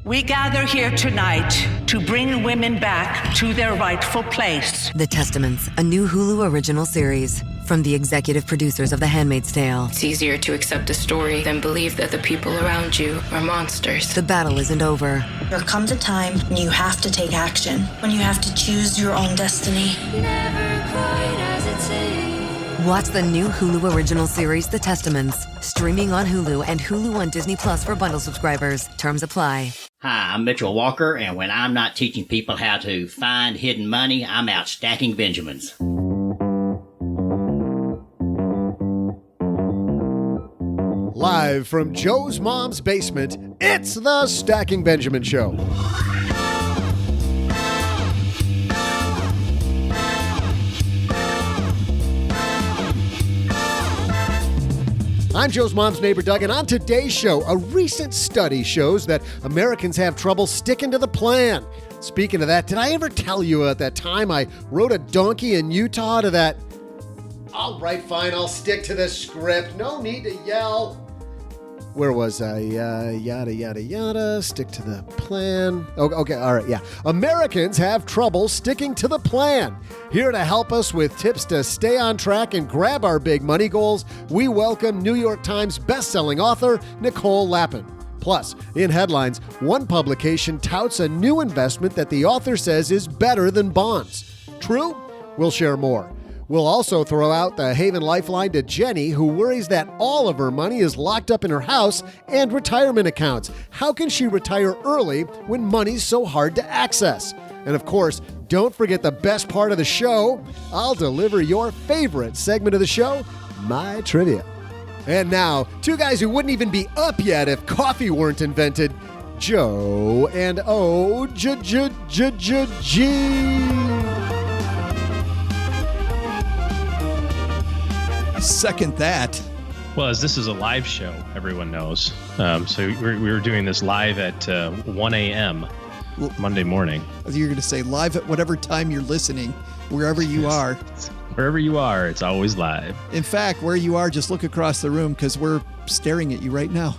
We gather here tonight to bring women back to their rightful place. The Testaments, a new Hulu original series from the executive producers of The Handmaid's Tale. It's easier to accept a story than believe that the people around you are monsters. The battle isn't over. There comes a time when you have to take action, when you have to choose your own destiny. Never quite as it seems. Watch the new Hulu original series, The Testaments, streaming on Hulu and Hulu on Disney Plus for bundle subscribers. Terms apply. Hi, I'm Mitchell Walker, and when I'm not teaching people how to find hidden money, I'm out stacking Benjamins. Live from Joe's mom's basement, it's the Stacking Benjamin Show. I'm Joe's mom's neighbor, Doug, and on today's show, a recent study shows that Americans have trouble sticking to the plan. Speaking of that, did I ever tell you at that time I rode a donkey in Utah to that? All right, fine, I'll stick to the script. No need to yell. Where was I? Yada, yada, yada. Stick to the plan. Okay, all right, yeah. Americans have trouble sticking to the plan. Here to help us with tips to stay on track and grab our big money goals, we welcome New York Times bestselling author Nicole Lapin. Plus, in headlines, one publication touts a new investment that the author says is better than bonds. True? We'll share more. We'll also throw out the Haven Lifeline to Jenny, who worries that all of her money is locked up in her house and retirement accounts. How can she retire early when money's so hard to access? And of course, don't forget the best part of the show. I'll deliver your favorite segment of the show, My Trivia. And now, two guys who wouldn't even be up yet if coffee weren't invented, Joe and O-G. Second that. Well, as this is a live show, everyone knows. So we were doing this live at 1 a.m. Monday morning. You're going to say live at whatever time you're listening, wherever you are. Wherever you are, it's always live. In fact, where you are, just look across the room because we're staring at you right now.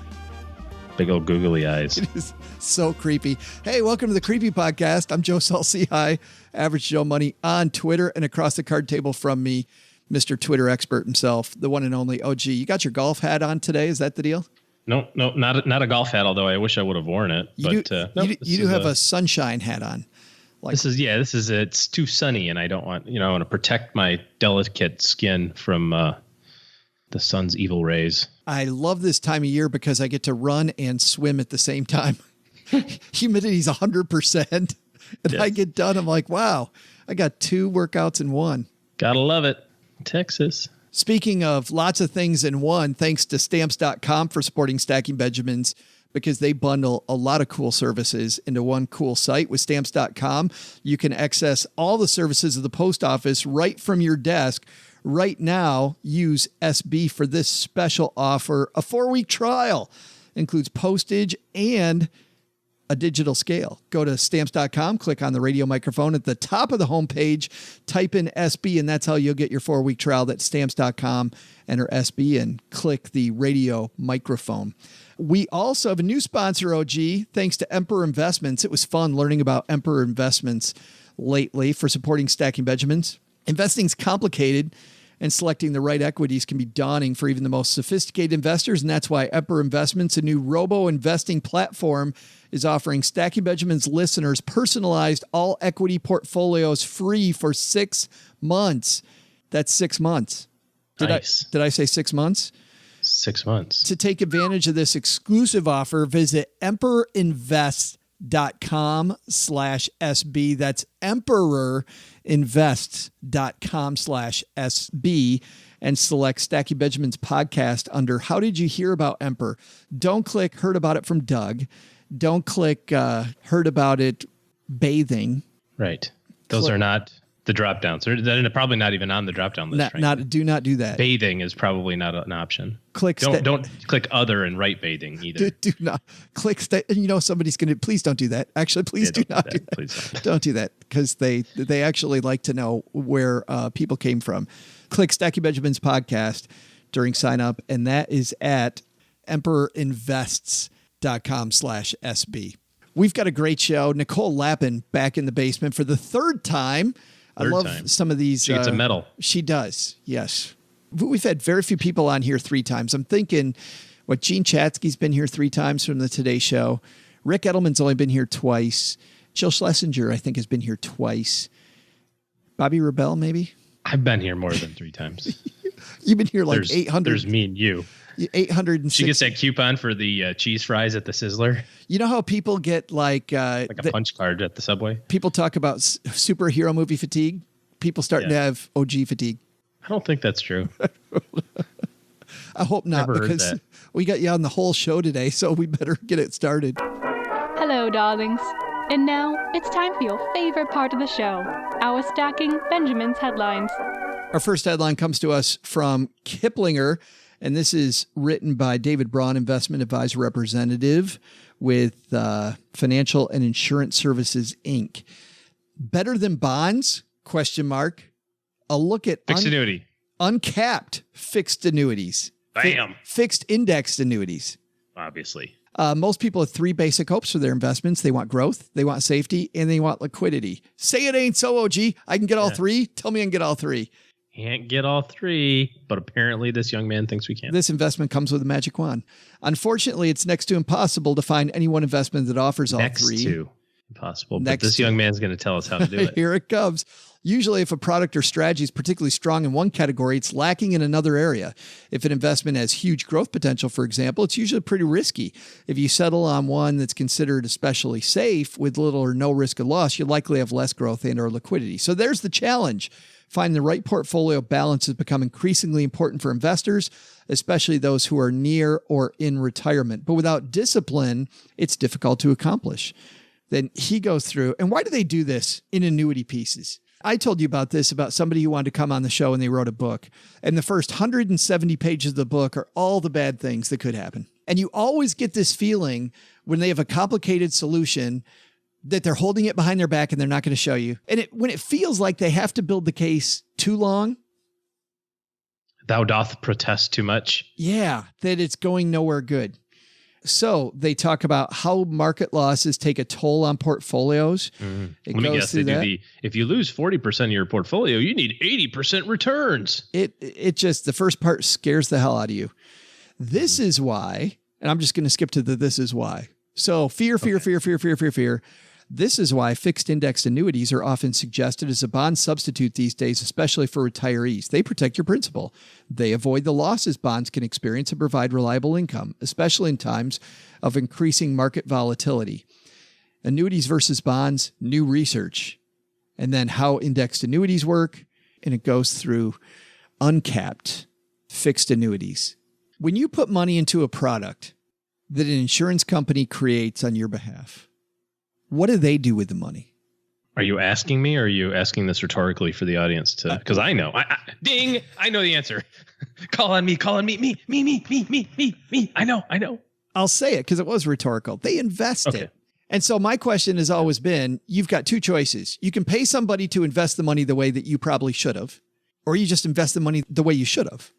Big old googly eyes. It is so creepy. Hey, welcome to the Creepy Podcast. I'm Joe Saul-Sehy, Average Joe Money on Twitter, and across the card table from me, Mr. Twitter expert himself, the one and only OG. You got your golf hat on today? Is that the deal? No, not a golf hat, although I wish I would have worn it. You do have a sunshine hat on. It's too sunny, and I don't want, I want to protect my delicate skin from the sun's evil rays. I love this time of year because I get to run and swim at the same time. Humidity's 100%. And yes. I get done. I'm like, wow, I got 2 workouts in one. Gotta love it. Texas. Speaking of lots of things in one, thanks to Stamps.com for supporting Stacking Benjamins, because they bundle a lot of cool services into one cool site. With Stamps.com, you can access all the services of the post office right from your desk. Right now, use SB for this special offer. A 4-week trial includes postage and a digital scale. Go to Stamps.com, click on the radio microphone at the top of the homepage, type in SB, and that's how you'll get your 4-week trial. That's Stamps.com, enter SB, and click the radio microphone. We also have a new sponsor, OG, thanks to Emperor Investments. It was fun learning about Emperor Investments lately for supporting Stacking Benjamins. Investing's complicated, and selecting the right equities can be daunting for even the most sophisticated investors, and that's why Emperor Investments, a new robo-investing platform, is offering Stacking Benjamins listeners personalized all-equity portfolios free for 6 months. That's 6 months. Nice. Did I say 6 months? 6 months. To take advantage of this exclusive offer, visit emperorinvest.com/SB. That's emperorinvest.com/SB, and select Stacking Benjamin's podcast under How Did You Hear About Emperor? Don't click Heard About It from Doug. Don't click Heard About It Bathing. Right. Those are not the drop downs. They're probably not even on the drop down list. Do not do that. Bathing is probably not an option. Don't click other and write bathing either. Do not click. Somebody's going to. Please don't do that. Actually, please do not do that. Please don't do that, because they actually like to know where people came from. Click Stacking Benjamin's podcast during sign up, and that is at emperorinvests.com/SB. We've got a great show. Nicole Lapin back in the basement for the third time. I love some of these. She gets a medal. She does, yes. We've had very few people on here 3 times. I'm thinking, Gene Chatsky's been here 3 times from the Today Show. Rick Edelman's only been here twice. Jill Schlesinger, I think, has been here twice. Bobby Rebell, maybe? I've been here more than 3 times. You've been here like 800. There's me and you. 860. She gets that coupon for the cheese fries at the Sizzler. You know how people get like a punch card at the Subway? People talk about superhero movie fatigue. People starting to have OG fatigue. I don't think that's true. I hope not, because we got you on the whole show today, so we better get it started. Hello, darlings. And now it's time for your favorite part of the show, our Stacking Benjamin's headlines. Our first headline comes to us from Kiplinger, and this is written by David Braun, investment advisor representative with Financial and Insurance Services, Inc. Better than bonds? ? A look at fixed annuity. Uncapped fixed annuities. Bam. Fixed indexed annuities. Obviously. Most people have 3 basic hopes for their investments. They want growth, they want safety, and they want liquidity. Say it ain't so, OG. I can get all 3. Tell me I can get all 3. Can't get all 3, but apparently this young man thinks we can. This investment comes with a magic wand. Unfortunately, it's next to impossible to find any one investment that offers all 3. Next to impossible. But this young man's going to tell us how to do it. Here it comes. Usually, if a product or strategy is particularly strong in one category, it's lacking in another area. If an investment has huge growth potential, for example, it's usually pretty risky. If you settle on one that's considered especially safe with little or no risk of loss, you'll likely have less growth and or liquidity. So there's the challenge. Finding the right portfolio balance has become increasingly important for investors, especially those who are near or in retirement. But without discipline, it's difficult to accomplish. Then he goes through, and why do they do this in annuity pieces? I told you about this, about somebody who wanted to come on the show and they wrote a book. And the first 170 pages of the book are all the bad things that could happen. And you always get this feeling when they have a complicated solution that they're holding it behind their back and they're not going to show you. And when it feels like they have to build the case too long. Thou doth protest too much. Yeah, that it's going nowhere good. So they talk about how market losses take a toll on portfolios. Let me guess. If you lose 40% of your portfolio, you need 80% returns. It just, the first part scares the hell out of you. This is why, and I'm just going to skip to the this is why. So fear. This is why fixed indexed annuities are often suggested as a bond substitute these days, especially for retirees. They protect your principal. They avoid the losses bonds can experience and provide reliable income, especially in times of increasing market volatility. Annuities versus bonds, new research, and then how indexed annuities work. And it goes through uncapped fixed annuities. When you put money into a product that an insurance company creates on your behalf, what do they do with the money? Are you asking me, or are you asking this rhetorically for the audience to? Because I know. Ding! I know the answer. Call on me. Me. I know. I'll say it because it was rhetorical. They invest it. And so my question has always been, you've got 2 choices. You can pay somebody to invest the money the way that you probably should have, or you just invest the money the way you should have.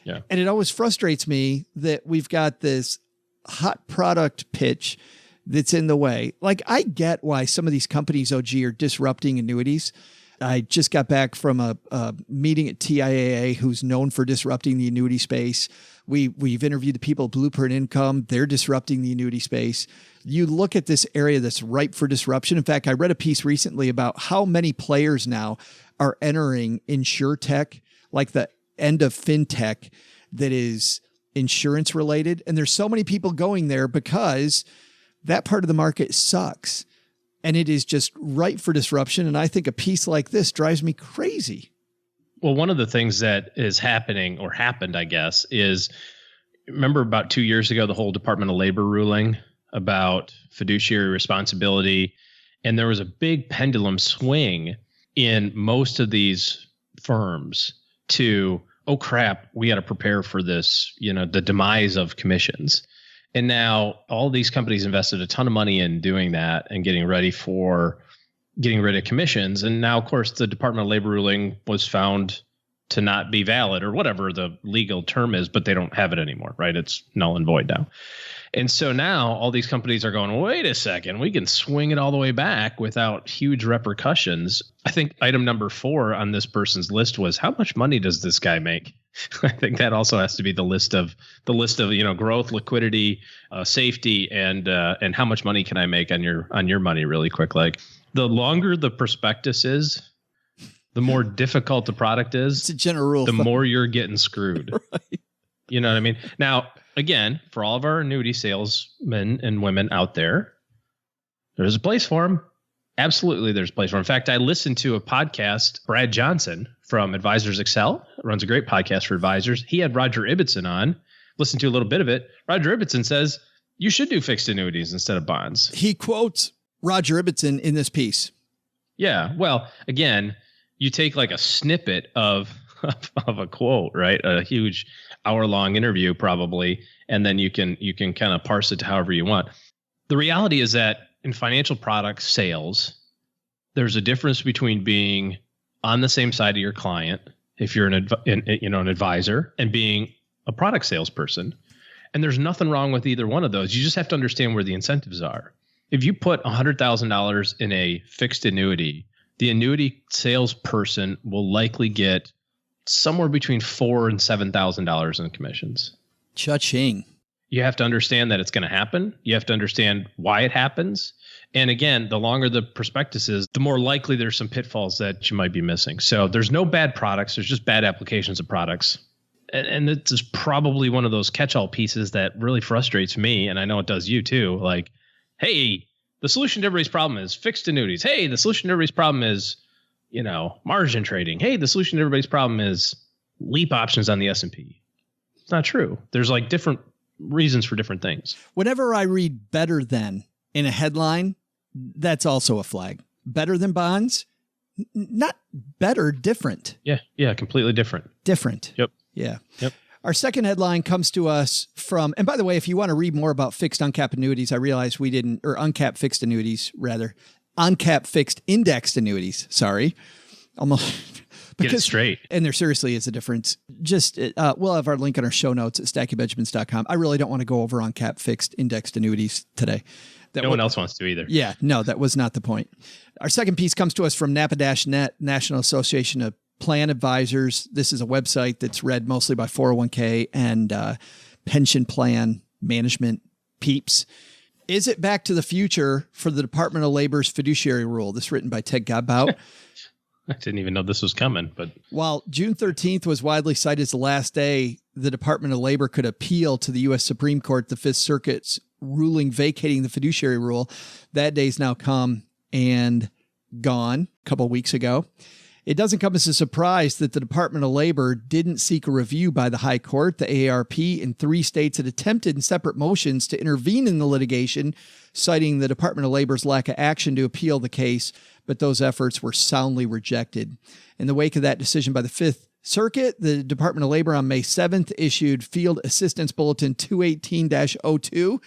Yeah. And it always frustrates me that we've got this hot product pitch that's in the way. Like, I get why some of these companies, OG, are disrupting annuities. I just got back from a meeting at TIAA, who's known for disrupting the annuity space. We've interviewed the people at Blueprint Income. They're disrupting the annuity space. You look at this area that's ripe for disruption. In fact, I read a piece recently about how many players now are entering insurtech, like the end of fintech that is insurance related. And there's so many people going there because that part of the market sucks and it is just ripe for disruption. And I think a piece like this drives me crazy. Well, one of the things that is happening, or happened, I guess, is, remember about 2 years ago, the whole Department of Labor ruling about fiduciary responsibility. And there was a big pendulum swing in most of these firms to, oh crap, we got to prepare for this, the demise of commissions. And now all these companies invested a ton of money in doing that and getting rid of commissions. And now, of course, the Department of Labor ruling was found to not be valid, or whatever the legal term is, but they don't have it anymore, right? It's null and void now. And so now all these companies are going, wait a second, we can swing it all the way back without huge repercussions. I think item number 4 on this person's list was, how much money does this guy make? I think that also has to be the list of growth, liquidity, safety, and how much money can I make on your money really quick. Like, the longer the prospectus is, the more difficult the product is. It's a general rule. The more you're getting screwed. Right. You know what I mean? Now, again, for all of our annuity salesmen and women out there, there's a place for them. Absolutely, there's a place for them. In fact, I listened to a podcast, Brad Johnson from Advisors Excel, runs a great podcast for advisors. He had Roger Ibbotson on, listened to a little bit of it. Roger Ibbotson says you should do fixed annuities instead of bonds. He quotes Roger Ibbotson in this piece. Yeah. Well, again, you take like a snippet of a quote, right? A huge hour-long interview probably, and then you can kind of parse it to however you want. The reality is that in financial product sales, there's a difference between being on the same side of your client, if you're an advisor, and being a product salesperson. And there's nothing wrong with either one of those. You just have to understand where the incentives are. If you put $100,000 in a fixed annuity, the annuity salesperson will likely get somewhere between $4,000 and $7,000 in commissions. Cha-ching. You have to understand that it's going to happen. You have to understand why it happens. And again, the longer the prospectus is, the more likely there's some pitfalls that you might be missing. So there's no bad products. There's just bad applications of products. And this is probably one of those catch-all pieces that really frustrates me. And I know it does you too. Like, hey, the solution to everybody's problem is fixed annuities. Hey, the solution to everybody's problem is, margin trading. Hey, the solution to everybody's problem is leap options on the S&P. It's not true. There's like different reasons for different things. Whenever I read better than in a headline, that's also a flag. Better than bonds? Not better, different. Yeah, completely different. Different. Yep. Yeah. Yep. Our second headline comes to us from, and by the way, if you want to read more about fixed uncapped annuities, I realized we didn't, or uncapped fixed annuities, rather, uncapped fixed indexed annuities. Sorry. Almost. Get it straight. And there seriously is a difference. Just, we'll have our link in our show notes at stackingbenjamins.com. I really don't want to go over uncapped fixed indexed annuities today. No one else wants to either. Yeah, no, that was not the point. Our second piece comes to us from NAPA-Net, National Association of Plan Advisors. This is a website that's read mostly by 401k and pension plan management peeps. Is it back to the future for the Department of Labor's fiduciary rule? This is written by Ted Godbout. I didn't even know this was coming, but while June 13th was widely cited as the last day the Department of Labor could appeal to the U.S. Supreme Court the Fifth Circuit's ruling vacating the fiduciary rule, that day's now come and gone a couple of weeks ago. It doesn't come as a surprise that the Department of Labor didn't seek a review by the High Court. The AARP in 3 states had attempted in separate motions to intervene in the litigation, citing the Department of Labor's lack of action to appeal the case, but those efforts were soundly rejected. In the wake of that decision by the Fifth Circuit, the Department of Labor on May 7th issued Field Assistance Bulletin 218-02.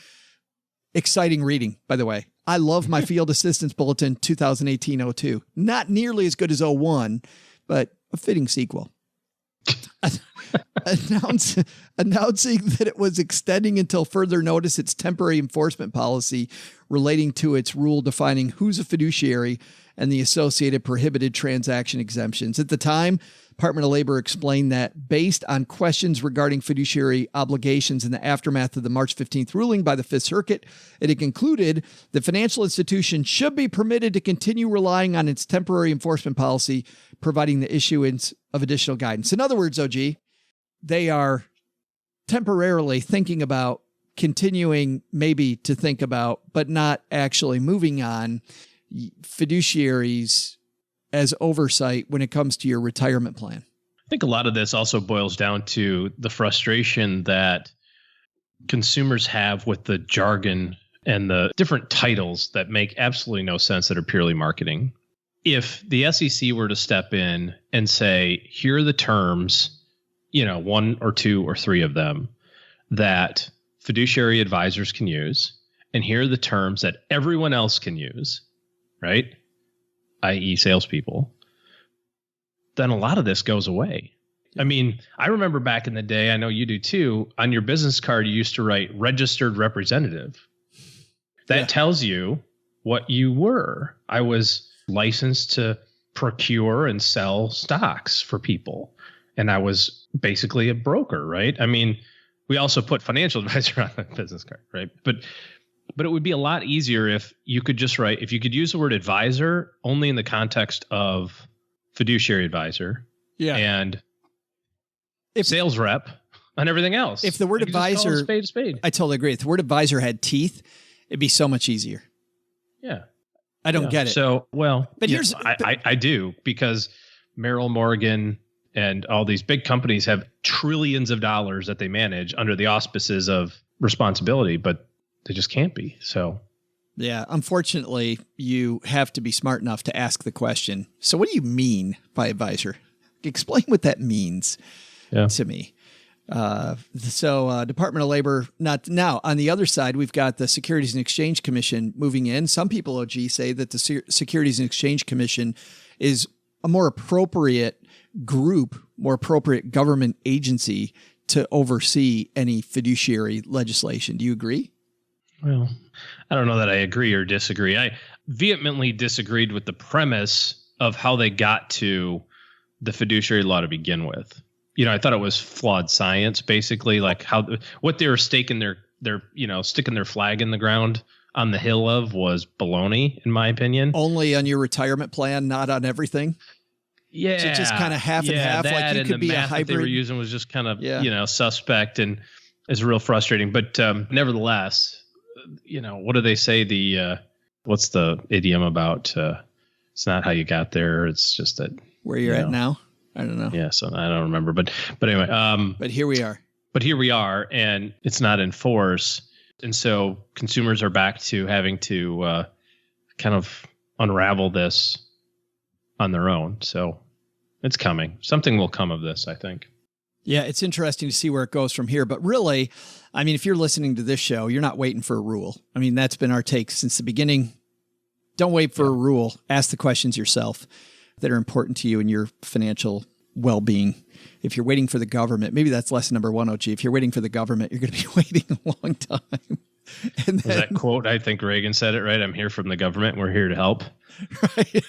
Exciting reading, by the way. I love my Field Assistance Bulletin 2018-02. Not nearly as good as 01, but a fitting sequel. Announcing that it was extending until further notice its temporary enforcement policy relating to its rule defining who's a fiduciary and the associated prohibited transaction exemptions. At the time, Department of Labor explained that based on questions regarding fiduciary obligations in the aftermath of the March 15th ruling by the Fifth Circuit, it had concluded the financial institution should be permitted to continue relying on its temporary enforcement policy, providing the issuance of additional guidance. In other words, OG, they are temporarily thinking about continuing maybe to think about, but not actually moving on fiduciaries as oversight when it comes to your retirement plan. I think a lot of this also boils down to the frustration that consumers have with the jargon and the different titles that make absolutely no sense that are purely marketing. If the SEC were to step in and say, here are the terms, 1 or 2 or 3 of them that fiduciary advisors can use, and here are the terms that everyone else can use, right? i.e. salespeople, then a lot of this goes away. I mean, I remember back in the day, I know you do too, on your business card, you used to write registered representative. That tells you what you were. I was licensed to procure and sell stocks for people. And I was basically a broker, right? I mean, we also put financial advisor on the business card, right? But it would be a lot easier if you could just write, if you could use the word advisor only in the context of fiduciary advisor and sales rep on everything else. If the word advisor, spade, spade. I totally agree. If the word advisor had teeth, it'd be so much easier. Yeah. I don't get it. So, well, but here's, I do, because Merrill Morgan and all these big companies have trillions of dollars that they manage under the auspices of responsibility, but they just can't be. So, yeah, unfortunately, you have to be smart enough to ask the question. So what do you mean by advisor? Explain what that means to me. Department of Labor, not now. On the other side, we've got the Securities and Exchange Commission moving in. Some people, OG, say that the Securities and Exchange Commission is a more appropriate group, more appropriate government agency to oversee any fiduciary legislation. Do you agree? Well, I don't know that I agree or disagree. I vehemently disagreed with the premise of how they got to the fiduciary law to begin with. You know, I thought it was flawed science, basically, like what they were sticking their flag in the ground on the hill of was baloney, in my opinion. Only on your retirement plan, not on everything. Yeah, so just kind of half and half. Like you could be a hybrid. That they were using was just kind of suspect, and it's real frustrating. But nevertheless, what do they say? What's the idiom about? It's not how you got there. It's just that where you're at now. I don't know. Yeah, so I don't remember, but anyway. But here we are. But here we are, and it's not in force, and so consumers are back to having to kind of unravel this on their own. So it's coming. Something will come of this, I think. Yeah, it's interesting to see where it goes from here. But really, I mean, if you're listening to this show, you're not waiting for a rule. I mean, that's been our take since the beginning. Don't wait for a rule. Ask the questions yourself that are important to you and your financial well-being. If you're waiting for the government, maybe that's lesson number 1, OG. If you're waiting for the government, you're going to be waiting a long time. And then, was that quote? I think Reagan said it, right? I'm here from the government. We're here to help. Right.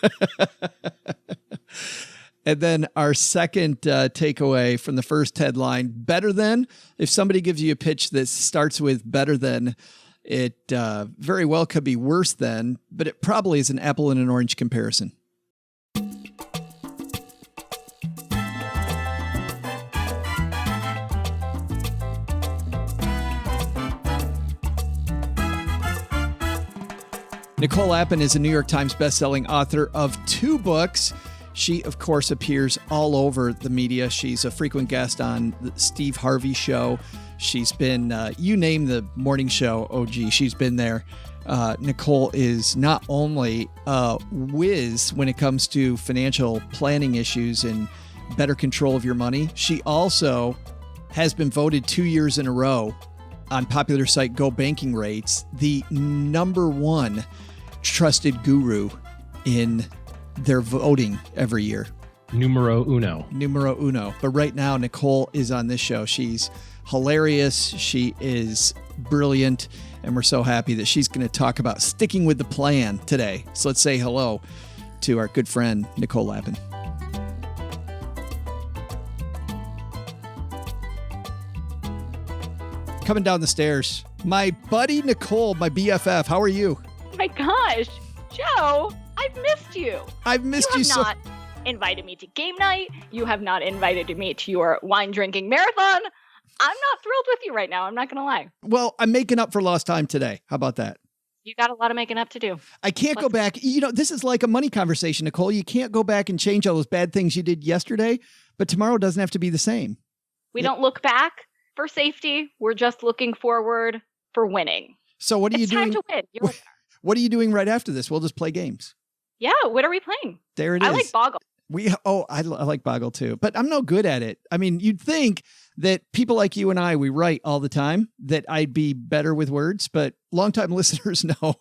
And then our second takeaway from the first headline, better than. If somebody gives you a pitch that starts with better than, it very well could be worse than, but it probably is an apple and an orange comparison. Nicole Lapin is a New York Times bestselling author of 2 books. She, of course, appears all over the media. She's a frequent guest on the Steve Harvey Show. She's been, you name the morning show, OG, she's been there. Nicole is not only a whiz when it comes to financial planning issues and better control of your money, she also has been voted 2 years in a row on popular site Go Banking Rates, the #1 trusted guru in their voting every year. Numero uno. But right now, Nicole is on this show. She's hilarious. She is brilliant. And we're so happy that she's going to talk about sticking with the plan today. So let's say hello to our good friend, Nicole Lapin. Coming down the stairs, my buddy Nicole, my BFF. How are you? My gosh, Joe, I've missed you. I've missed you so. You have not invited me to game night. You have not invited me to your wine drinking marathon. I'm not thrilled with you right now. I'm not going to lie. Well, I'm making up for lost time today. How about that? You got a lot of making up to do. I can't go back. This is like a money conversation, Nicole. You can't go back and change all those bad things you did yesterday, but tomorrow doesn't have to be the same. We don't look back for safety. We're just looking forward for winning. So what are you doing? It's time to win. What are you doing right after this? We'll just play games. Yeah, what are we playing? There it is. I like Boggle. I like Boggle too, but I'm no good at it. I mean, you'd think that people like you and we write all the time, that I'd be better with words, but longtime listeners know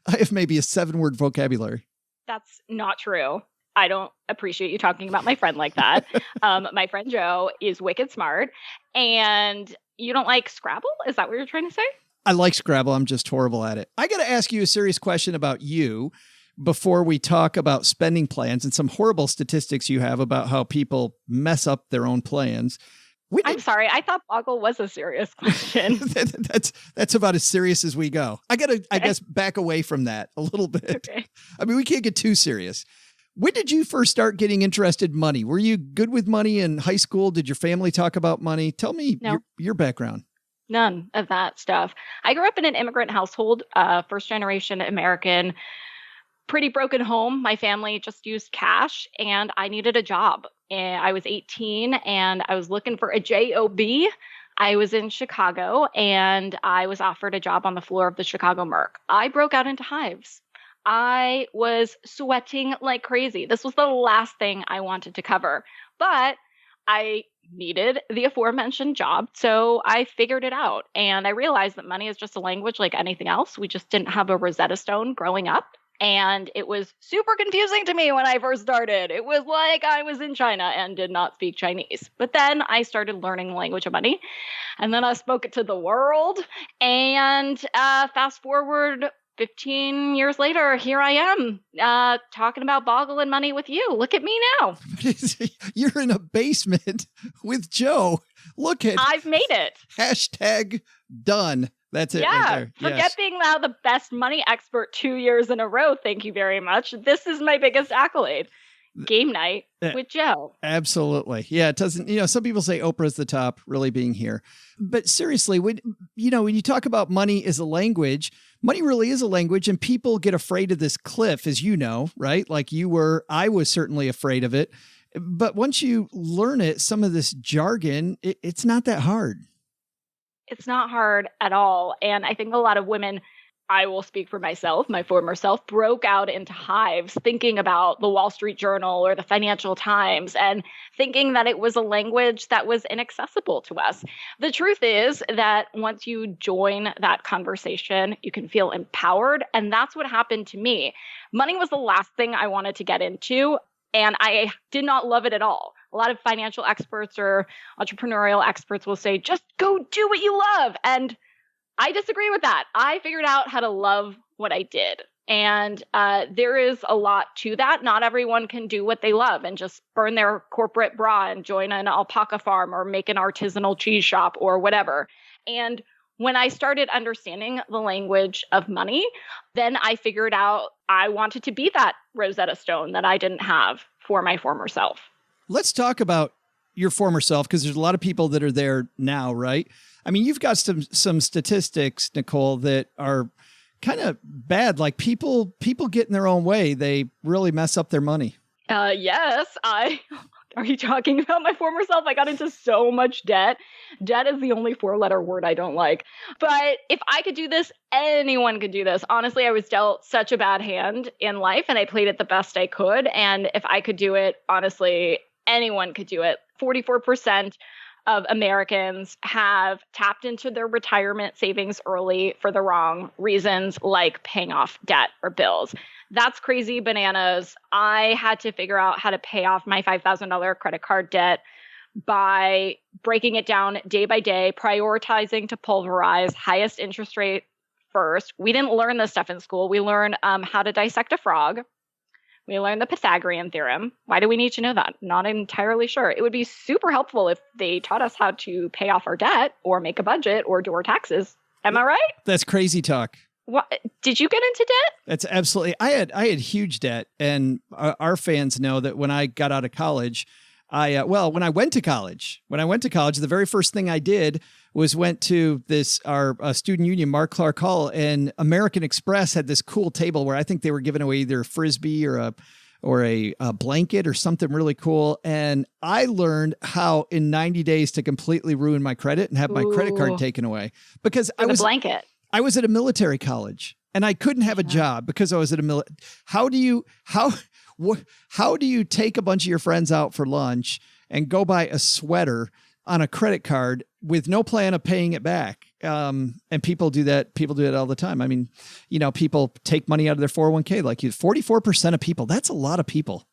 I have maybe a 7-word vocabulary. That's not true. I don't appreciate you talking about my friend like that. My friend Joe is wicked smart. And you don't like Scrabble? Is that what you're trying to say? I like Scrabble. I'm just horrible at it. I got to ask you a serious question about you before we talk about spending plans and some horrible statistics you have about how people mess up their own plans. I'm sorry. I thought Boggle was a serious question. That's about as serious as we go. I got to, I guess, back away from that a little bit. Okay. I mean, we can't get too serious. When did you first start getting interested in money? Were you good with money in high school? Did your family talk about money? Tell me your background. None of that stuff. I grew up in an immigrant household, first generation American, pretty broken home. My family just used cash and I needed a job. And I was 18 and I was looking for a job. I was in Chicago and I was offered a job on the floor of the Chicago Merc. I broke out into hives. I was sweating like crazy. This was the last thing I wanted to cover, but I needed the aforementioned job. So I figured it out and I realized that money is just a language like anything else. We just didn't have a Rosetta Stone growing up. And it was super confusing to me when I first started. It was like I was in China and did not speak Chinese. But then I started learning the language of money. And then I spoke it to the world. And fast forward 15 years later, here I am talking about Boggle and money with you. Look at me now. You're in a basement with Joe. Look at I've made it. Hashtag done. That's it. Yeah. Right there. Forget Yes. being now the best money expert 2 years in a row. Thank you very much. This is my biggest accolade. Game night with Joe. Absolutely. Yeah. It doesn't, some people say Oprah's the top, really being here. But seriously, when you talk about money as a language, money really is a language and people get afraid of this cliff, as you know, right? Like you were, I was certainly afraid of it. But once you learn it, some of this jargon, it's not that hard. It's not hard at all. And I think a lot of women, I will speak for myself, my former self, broke out into hives thinking about the Wall Street Journal or the Financial Times and thinking that it was a language that was inaccessible to us. The truth is that once you join that conversation, you can feel empowered. And that's what happened to me. Money was the last thing I wanted to get into. And I did not love it at all. A lot of financial experts or entrepreneurial experts will say, just go do what you love. And I disagree with that. I figured out how to love what I did. And there is a lot to that. Not everyone can do what they love and just burn their corporate bra and join an alpaca farm or make an artisanal cheese shop or whatever. And when I started understanding the language of money, then I figured out I wanted to be that Rosetta Stone that I didn't have for my former self. Let's talk about your former self, because there's a lot of people that are there now, right? I mean, you've got some statistics, Nicole, that are kind of bad. Like people get in their own way. They really mess up their money. Yes, are you talking about my former self? I got into so much debt. Debt is the only 4-letter word I don't like. But if I could do this, anyone could do this. Honestly, I was dealt such a bad hand in life and I played it the best I could. And if I could do it, honestly, anyone could do it. 44% of Americans have tapped into their retirement savings early for the wrong reasons, like paying off debt or bills. That's crazy bananas. I had to figure out how to pay off my $5,000 credit card debt by breaking it down day by day, prioritizing to pulverize highest interest rate first. We didn't learn this stuff in school. We learned how to dissect a frog. We learned the Pythagorean theorem. Why do we need to know that? Not entirely sure. It would be super helpful if they taught us how to pay off our debt or make a budget or do our taxes. Am I right? That's crazy talk. What, did you get into debt? That's absolutely. I had huge debt, and our fans know that when I got out of college, when I went to college, the very first thing I did was went to our student union, Mark Clark Hall, and American Express had this cool table where I think they were giving away either a Frisbee or a blanket or something really cool. And I learned how in 90 days to completely ruin my credit and have my credit card taken away because I was at a military college and I couldn't have a job because I was at a military. How do you take a bunch of your friends out for lunch and go buy a sweater on a credit card with no plan of paying it back? And people do that. People do it all the time. I mean, people take money out of their 401k like you. 44% of people. That's a lot of people.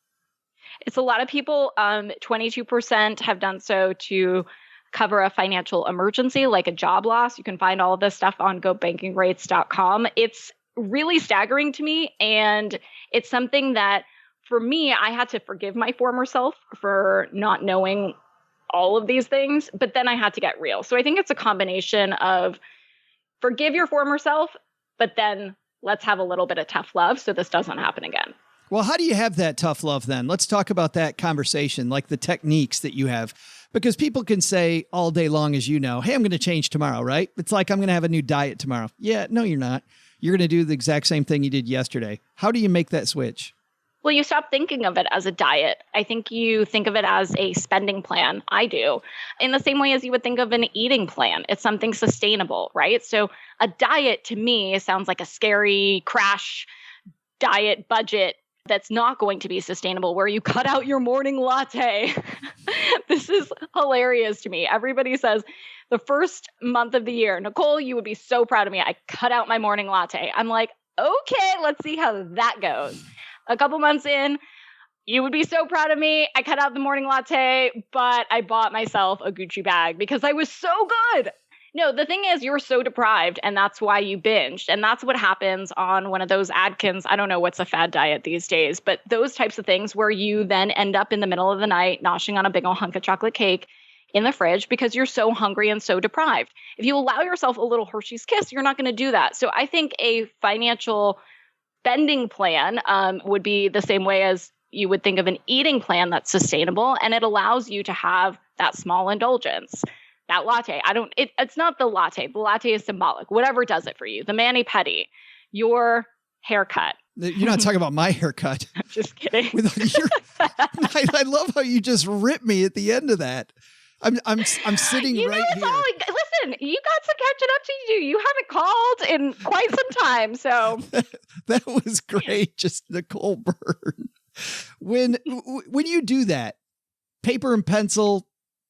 It's a lot of people. 22% have done so to cover a financial emergency, like a job loss. You can find all of this stuff on gobankingrates.com. It's really staggering to me. And it's something that, for me, I had to forgive my former self for not knowing all of these things, but then I had to get real. So I think it's a combination of forgive your former self, but then let's have a little bit of tough love so this doesn't happen again. Well, how do you have that tough love then? Let's talk about that conversation, like the techniques that you have, because people can say all day long, as you know, hey, I'm going to change tomorrow, right? It's like, I'm going to have a new diet tomorrow. Yeah, no, you're not. You're going to do the exact same thing you did yesterday. How do you make that switch? Well, you stop thinking of it as a diet. I think you think of it as a spending plan. I do. In the same way as you would think of an eating plan. It's something sustainable, right? So a diet to me sounds like a scary crash diet budget that's not going to be sustainable, where you cut out your morning latte. This is hilarious to me. Everybody says the first month of the year, Nicole, you would be so proud of me. I cut out my morning latte. I'm like, okay, let's see how that goes. A couple months in, you would be so proud of me. I cut out the morning latte, but I bought myself a Gucci bag because I was so good. No, the thing is, you're so deprived, and that's why you binged. And that's what happens on one of those Atkins. I don't know what's a fad diet these days, but those types of things where you then end up in the middle of the night noshing on a big old hunk of chocolate cake in the fridge because you're so hungry and so deprived. If you allow yourself a little Hershey's Kiss, you're not going to do that. So I think a financial spending plan would be the same way as you would think of an eating plan that's sustainable, and it allows you to have that small indulgence. That latte, it's not the latte. The latte is symbolic. Whatever does it for you. The mani-pedi, your haircut. You're not talking about my haircut. Just kidding. I love how you just ripped me at the end of that. I'm sitting you right know, here. Listen, you got some catching up to do. You haven't called in quite some time, so that was great. Just Nicole Byrne. When you do that, paper and pencil,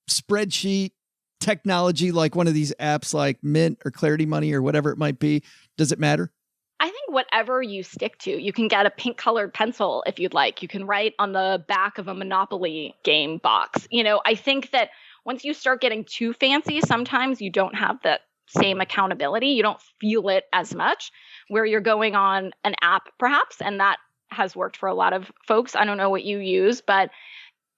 spreadsheet, technology, like one of these apps like Mint or Clarity Money or whatever it might be, does it matter? I think whatever you stick to, you can get a pink colored pencil if you'd like. You can write on the back of a Monopoly game box. You know, I think that once you start getting too fancy, sometimes you don't have the same accountability. You don't feel it as much, where you're going on an app perhaps, and that has worked for a lot of folks. I don't know what you use, but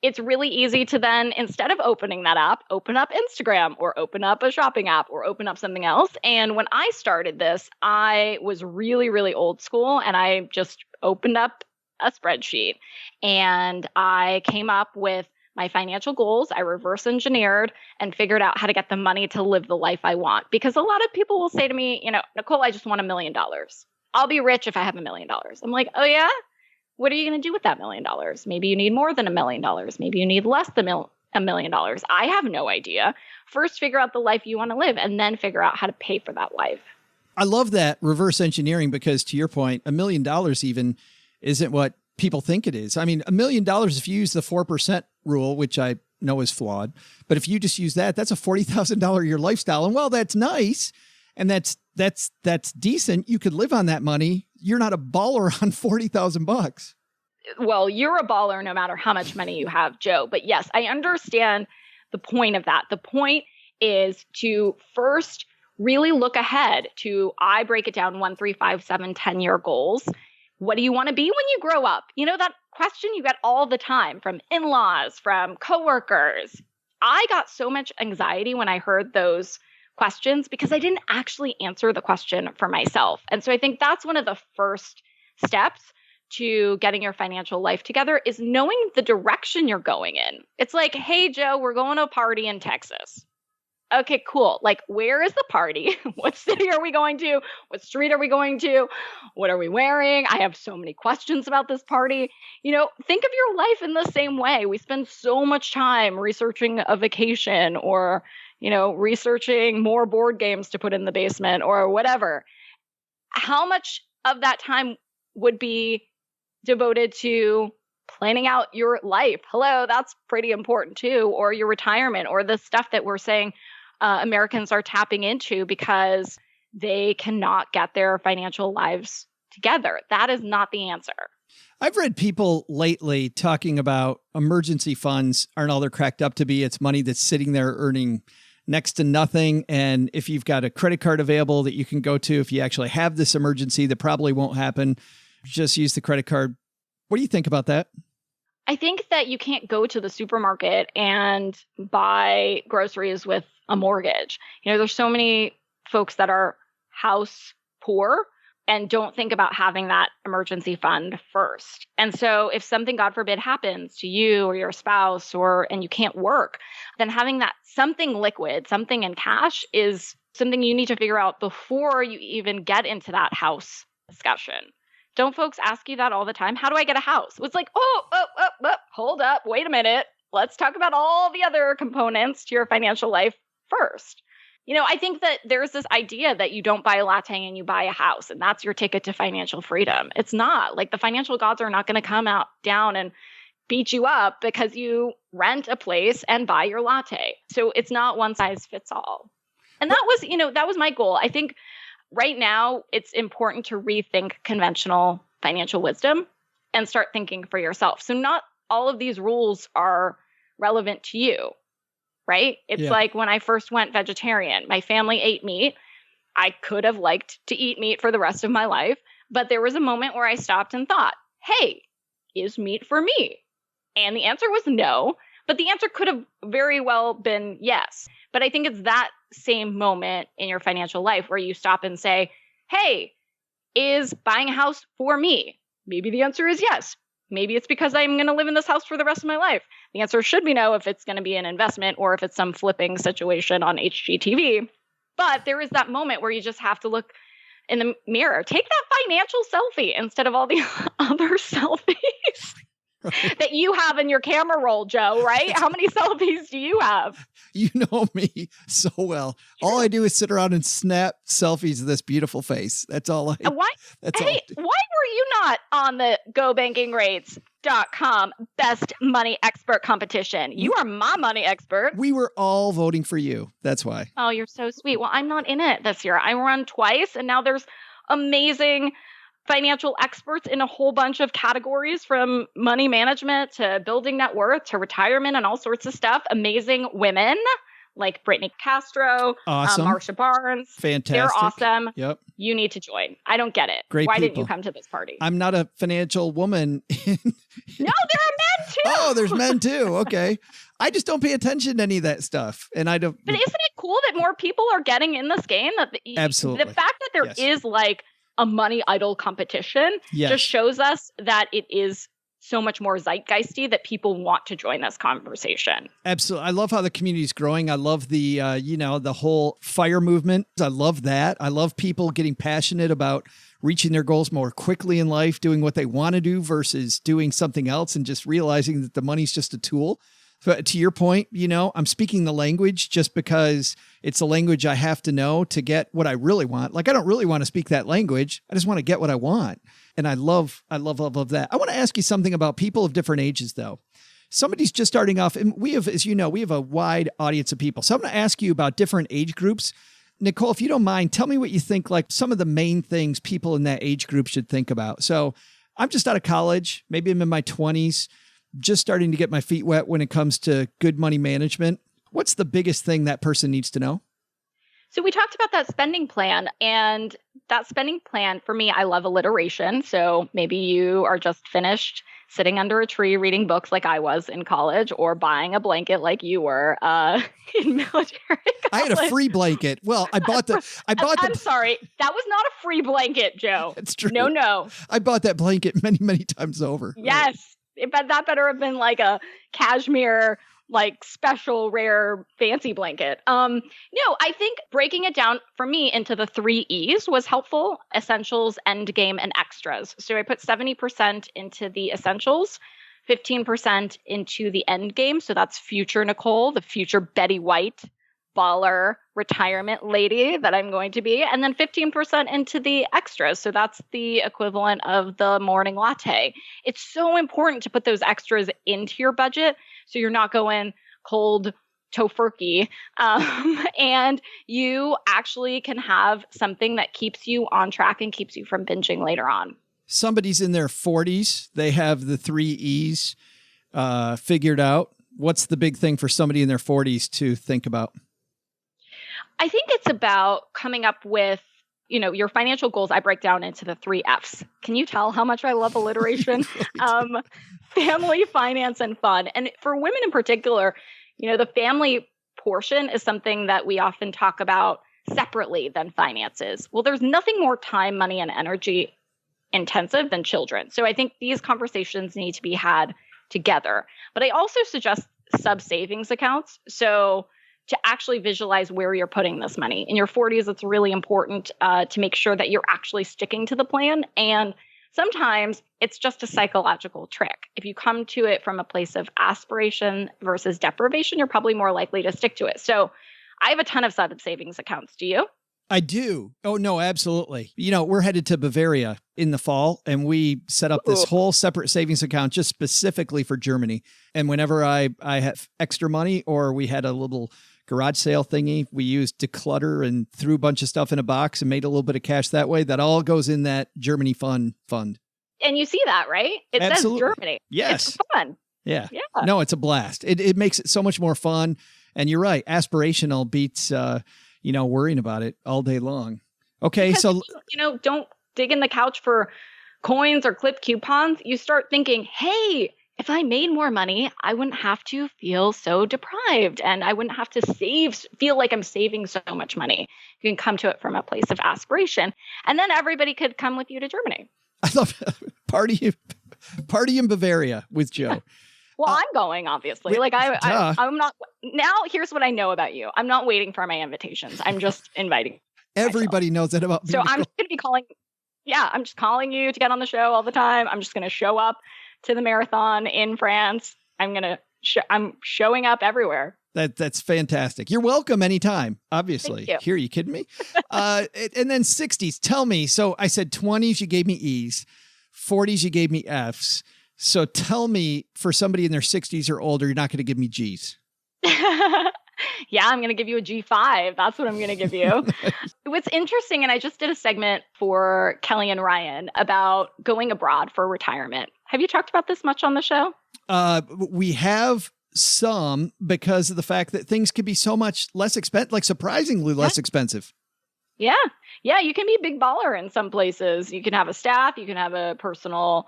it's really easy to then, instead of opening that app, open up Instagram or open up a shopping app or open up something else. And when I started this, I was really, really old school, and I just opened up a spreadsheet and I came up with my financial goals. I reverse engineered and figured out how to get the money to live the life I want. Because a lot of people will say to me, you know, Nicole, I just want $1 million. I'll be rich if I have $1 million. I'm like, oh yeah? What are you going to do with that $1 million? Maybe you need more than $1 million. Maybe you need less than $1 million. I have no idea. First, figure out the life you want to live, and then figure out how to pay for that life. I love that reverse engineering, because to your point, $1 million even isn't what people think it is. I mean, $1 million, if you use the 4% rule, which I know is flawed, but if you just use that, that's a $40,000 a year lifestyle. And while that's nice, and that's decent, you could live on that money. You're not a baller on $40,000. Well, you're a baller no matter how much money you have, Joe. But yes, I understand the point of that. The point is to first really look ahead to, I break it down 1, 3, 5, 7, 10-year goals. What do you want to be when you grow up? You know, that question you get all the time from in-laws, from coworkers. I got so much anxiety when I heard those questions because I didn't actually answer the question for myself. And so I think that's one of the first steps to getting your financial life together, is knowing the direction you're going in. It's like, hey, Joe, we're going to a party in Texas. Okay, cool. Like, where is the party? What city are we going to? What street are we going to? What are we wearing? I have so many questions about this party. You know, think of your life in the same way. We spend so much time researching a vacation, or, you know, researching more board games to put in the basement or whatever. How much of that time would be devoted to planning out your life? Hello, that's pretty important too. Or your retirement, or the stuff that we're saying Americans are tapping into because they cannot get their financial lives together. That is not the answer. I've read people lately talking about emergency funds aren't all they're cracked up to be. It's money that's sitting there earning next to nothing. And if you've got a credit card available that you can go to, if you actually have this emergency that probably won't happen, just use the credit card. What do you think about that? I think that you can't go to the supermarket and buy groceries with a mortgage. There's so many folks that are house poor and don't think about having that emergency fund first. And so if something, God forbid, happens to you or your spouse and you can't work, then having that something liquid, something in cash is something you need to figure out before you even get into that house discussion. Don't folks ask you that all the time? How do I get a house? It's like, hold up, wait a minute. Let's talk about all the other components to your financial life first. I think that there's this idea that you don't buy a latte and you buy a house, and that's your ticket to financial freedom. It's not. Like, the financial gods are not going to come down and beat you up because you rent a place and buy your latte. So it's not one size fits all. And that was my goal. I think right now it's important to rethink conventional financial wisdom and start thinking for yourself. So not all of these rules are relevant to you. Right? It's like when I first went vegetarian, my family ate meat. I could have liked to eat meat for the rest of my life, but there was a moment where I stopped and thought, hey, is meat for me? And the answer was no, but the answer could have very well been yes. But I think it's that same moment in your financial life where you stop and say, hey, is buying a house for me? Maybe the answer is yes. Maybe it's because I'm going to live in this house for the rest of my life. The answer should be no if it's going to be an investment or if it's some flipping situation on HGTV. But there is that moment where you just have to look in the mirror. Take that financial selfie instead of all the other selfies that you have in your camera roll, Joe, right? How many selfies do you have? You know me so well. All I do is sit around and snap selfies of this beautiful face. That's all I do. Why were you not on the GoBankingRates.com Best Money Expert competition? You are my money expert. We were all voting for you. That's why. Oh, you're so sweet. Well, I'm not in it this year. I run twice, and now there's amazing financial experts in a whole bunch of categories, from money management to building net worth to retirement and all sorts of stuff. Amazing women like Brittany Castro, awesome. Marsha Barnes. Fantastic. They're awesome. Yep. You need to join. I don't get it. Great Why people. didn't you come to this party? I'm not a financial woman. No, there are men too. Oh, there's men too. Okay. I just don't pay attention to any of that stuff. And I don't. But isn't it cool that more people are getting in this game? Absolutely. The fact that there is like a money idol competition just shows us that it is so much more zeitgeisty, that people want to join this conversation. Absolutely. I love how the community is growing. I love the, the whole FIRE movement. I love that. I love people getting passionate about reaching their goals more quickly in life, doing what they want to do versus doing something else and just realizing that the money's just a tool. But to your point, I'm speaking the language just because it's a language I have to know to get what I really want. Like, I don't really want to speak that language. I just want to get what I want. And I love that. I want to ask you something about people of different ages, though. Somebody's just starting off, and we have, as you know, we have a wide audience of people. So I'm going to ask you about different age groups. Nicole, if you don't mind, tell me what you think, like some of the main things people in that age group should think about. So I'm just out of college. Maybe I'm in my 20s. Just starting to get my feet wet when it comes to good money management. What's the biggest thing that person needs to know? So we talked about that spending plan, and that spending plan, for me, I love alliteration. So maybe you are just finished sitting under a tree reading books like I was in college, or buying a blanket like you were in military college. I had a free blanket. Well, I'm sorry. That was not a free blanket, Joe. It's true. No. I bought that blanket many, many times over. Yes. But that better have been like a cashmere, like special rare fancy blanket. No, I think breaking it down for me into the 3 E's was helpful: essentials, end game, and extras. So I put 70% into the essentials, 15% into the end game. So that's future Nicole, the future Betty White, baller retirement lady that I'm going to be. And then 15% into the extras. So that's the equivalent of the morning latte. It's so important to put those extras into your budget so you're not going cold tofurkey. And you actually can have something that keeps you on track and keeps you from binging later on. Somebody's in their 40s. They have the 3 E's figured out. What's the big thing for somebody in their 40s to think about? I think it's about coming up with, your financial goals. I break down into the 3 F's. Can you tell how much I love alliteration? Family, finance, and fun. And for women in particular, the family portion is something that we often talk about separately than finances. Well, there's nothing more time, money, and energy intensive than children. So I think these conversations need to be had together. But I also suggest sub-savings accounts. So to actually visualize where you're putting this money. In your 40s, it's really important to make sure that you're actually sticking to the plan. And sometimes it's just a psychological trick. If you come to it from a place of aspiration versus deprivation, you're probably more likely to stick to it. So I have a ton of sub-savings accounts. Do you? I do. Oh, no, absolutely. We're headed to Bavaria in the fall, and we set up this whole separate savings account just specifically for Germany. And whenever I have extra money or we had a little garage sale thingy, we used declutter and threw a bunch of stuff in a box and made a little bit of cash that way. That all goes in that Germany fund. And you see that, right? It Absolutely. says Germany. Yes. It's fun. Yeah. No, it's a blast. It makes it so much more fun. And you're right. Aspirational beats, worrying about it all day long. Okay. Because, so, don't dig in the couch for coins or clip coupons. You start thinking, hey, if I made more money, I wouldn't have to feel so deprived and I wouldn't have to feel like I'm saving so much money. You can come to it from a place of aspiration. And then everybody could come with you to Germany. I love party in Bavaria with Joe. Well, I'm going, obviously. I'm not. Now, here's what I know about you. I'm not waiting for my invitations. I'm just inviting. Everybody knows that about me. So I'm just going to be calling. Yeah, I'm just calling you to get on the show all the time. I'm just going to show up to the marathon in France. I'm showing up everywhere. That's fantastic. You're welcome anytime, obviously. Thank you. Here, you kidding me? And then 60s, tell me. So I said 20s, you gave me E's. 40s, you gave me F's. So tell me, for somebody in their 60s or older, you're not going to give me G's. Yeah, I'm going to give you a G5. That's what I'm going to give you. What's interesting, and I just did a segment for Kelly and Ryan about going abroad for retirement. Have you talked about this much on the show? We have some, because of the fact that things can be so much less expensive, like surprisingly less expensive. Yeah. Yeah, you can be a big baller in some places. You can have a staff, you can have a personal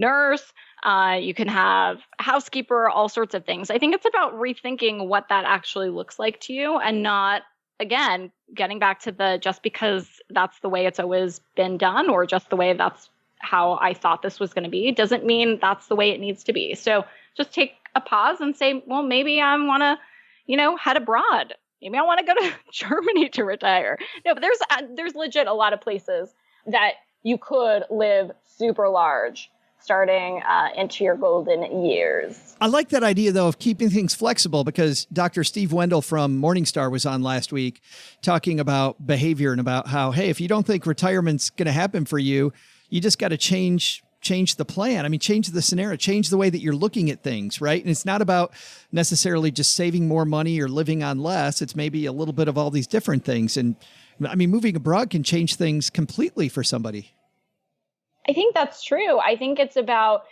nurse, you can have a housekeeper, all sorts of things. I think it's about rethinking what that actually looks like to you and not, again, getting back to the just because that's the way it's always been done or just the way that's how I thought this was going to be doesn't mean that's the way it needs to be. So just take a pause and say, well, maybe I want to, head abroad. Maybe I want to go to Germany to retire. No, but there's legit a lot of places that you could live super large starting into your golden years. I like that idea, though, of keeping things flexible, because Dr. Steve Wendell from Morningstar was on last week talking about behavior and about how, hey, if you don't think retirement's going to happen for you, you just got to change the plan. I mean, change the scenario, change the way that you're looking at things, right? And it's not about necessarily just saving more money or living on less. It's maybe a little bit of all these different things. And I mean, moving abroad can change things completely for somebody. I think that's true. I think it's about,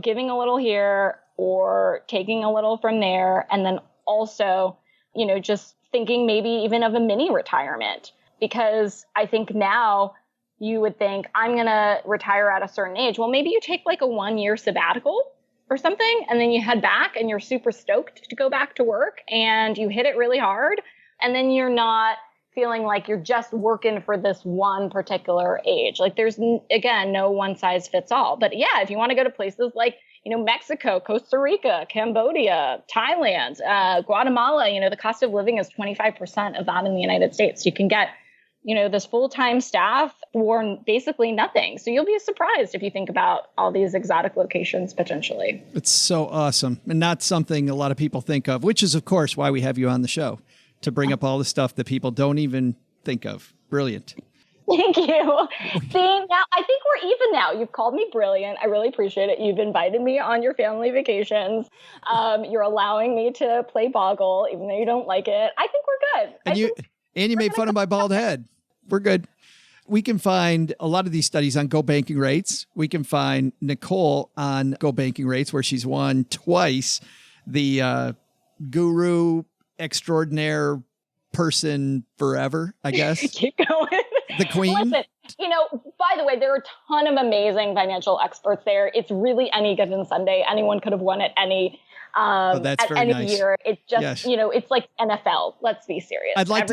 giving a little here or taking a little from there. And then also, just thinking maybe even of a mini retirement, because I think now you would think I'm going to retire at a certain age. Well, maybe you take like a 1-year sabbatical or something, and then you head back and you're super stoked to go back to work and you hit it really hard. And then you're not feeling like you're just working for this one particular age. Like there's, again, no one size fits all. But yeah, if you want to go to places like, Mexico, Costa Rica, Cambodia, Thailand, Guatemala, the cost of living is 25% of that in the United States. You can get, this full-time staff for basically nothing. So you'll be surprised if you think about all these exotic locations potentially. It's so awesome, and not something a lot of people think of, which is, of course, why we have you on the show, to bring up all the stuff that people don't even think of. Brilliant. Thank you. See, now I think we're even now. You've called me brilliant. I really appreciate it. You've invited me on your family vacations. You're allowing me to play Boggle, even though you don't like it. I think we're good. And you made fun of my bald head. We're good. We can find a lot of these studies on Go Banking Rates. We can find Nicole on Go Banking Rates, where she's won twice the guru extraordinaire person forever, I guess. Keep going. The queen. Listen, by the way, there are a ton of amazing financial experts there. It's really any given Sunday. Anyone could have won at any year. It's just, it's like NFL. Let's be serious. I'd like